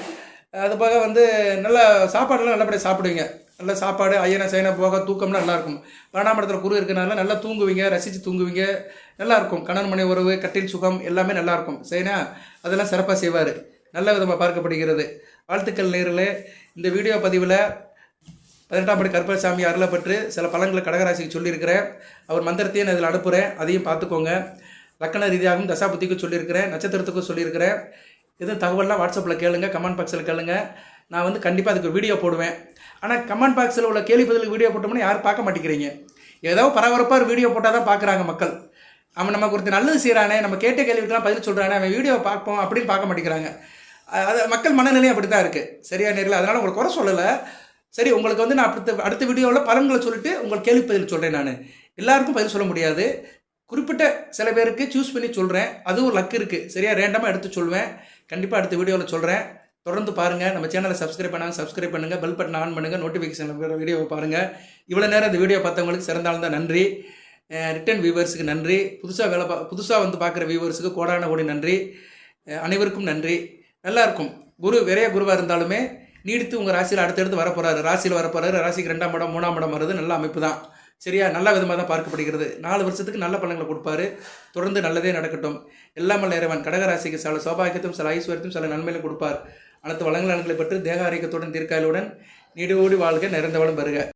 அது போக வந்து நல்ல சாப்பாடுலாம் நல்லபடியாக சாப்பிடுவீங்க. நல்ல சாப்பாடு, அயன சயன போக, தூக்கம்லாம் நல்லாயிருக்கும். 12ஆம் இடத்துல குரு இருக்கிறனால நல்லா தூங்குவீங்க, ரசித்து தூங்குவீங்க, நல்லாயிருக்கும். கணவன் மனை உறவு, கட்டில் சுகம் எல்லாமே நல்லாயிருக்கும். சரினா, அதெல்லாம் சிறப்பாக செய்வார். நல்ல விதமாக பார்க்கப்படுகிறது. வாழ்த்துக்கள் நேயர்களே. இந்த வீடியோ பதிவில் 18ஆம் படி கருப்பசாமி அருளப்பட்டு சில பலன்களை கடகராசிக்கு சொல்லியிருக்கிறேன். அவர் மந்திரத்தையும் நான் இதில் அனுப்புகிறேன், அதையும் பார்த்துக்கோங்க. லக்கண ரீதியாகவும் தசாபுத்திக்கும் சொல்லியிருக்கிறேன், நட்சத்திரத்துக்கும் சொல்லியிருக்கிறேன். எதுவும் தகவல்லாம் வாட்ஸ்அப்பில் கேளுங்க, கமெண்ட் பாக்ஸில் கேளுங்க. நான் வந்து கண்டிப்பாக அதுக்கு வீடியோ போடுவேன். ஆனால் கமெண்ட் பாக்ஸில் உள்ள கேள்வி பதிலுக்கு வீடியோ போட்டோம்னா யாரும் பார்க்க மாட்டேங்கிறீங்க. ஏதோ பரபரப்பாக வீடியோ போட்டால் தான் பார்க்குறாங்க மக்கள். அவன் நமக்கு ஒருத்தர் நல்லது செய்கிறானே, நம்ம கேட்ட கேள்விக்கெல்லாம் பதில் சொல்கிறானே, அவன் வீடியோவை பார்ப்போம் அப்படின்னு பார்க்க மாட்டேங்கிறாங்க. அது மக்கள் மனநிலையும் அப்படி தான் இருக்குது. சரியா நேரில், அதனால் உங்களுக்கு குறை சொல்லலை. சரி, உங்களுக்கு வந்து நான் அடுத்த வீடியோவில் பலன்களை சொல்லிட்டு உங்களுக்கு கேள்வி பதில் சொல்கிறேன். நான் எல்லாருக்கும் பதில் சொல்ல முடியாது, குறிப்பிட்ட சில பேருக்கு சூஸ் பண்ணி சொல்கிறேன். அதுவும் லக் இருக்குது. சரியா, ரேண்டமாக எடுத்து சொல்வேன். கண்டிப்பாக அடுத்த வீடியோவில் சொல்கிறேன். தொடர்ந்து பாருங்கள். நம்ம சேனலை சப்ஸ்கிரைப் பண்ணாங்க, சப்ஸ்கிரைப் பண்ணுங்கள். பெல் பட்டன் ஆன் பண்ணுங்கள். நோட்டிஃபிகேஷன் வீடியோவை பாருங்கள். இவ்வளோ நேரம் இந்த வீடியோ பார்த்தவங்களுக்கு சிறந்தாலும் தான் நன்றி. ரிட்டன் வியூவர்ஸுக்கு நன்றி. புதுசாக வந்து பார்க்குற வியூவர்ஸுக்கு கோடான கோடி நன்றி. அனைவருக்கும் நன்றி. நல்லாயிருக்கும். குரு விரைய குருவாக இருந்தாலுமே நீடித்து உங்கள் ராசியில் அடுத்தடுத்து வரப்போகிறாரு. ராசியில் வரப்போகிறாரு. ராசிக்கு 2ஆம் இடம் 3ஆம் இடம் வருது. நல்ல அமைப்பு தான். சரியா, நல்ல விதமாக தான் பார்க்கப்படுகிறது. 4 வருஷத்துக்கு நல்ல பலன்களை கொடுப்பாரு. தொடர்ந்து நல்லதே நடக்கட்டும். எல்லாம் வல்ல இறைவன் கடகராசிக்கு சில சௌபாகியத்தையும் சில ஐஸ்வர்யத்தையும் சில நன்மையிலும் கொடுப்பார். அனைத்து வளங்களை பெற்று தேக ஆரோக்கியத்துடன் தீர்க்காயலுடன் நீடோடி வாழ்க, நிறைந்தவளும் பெறுக.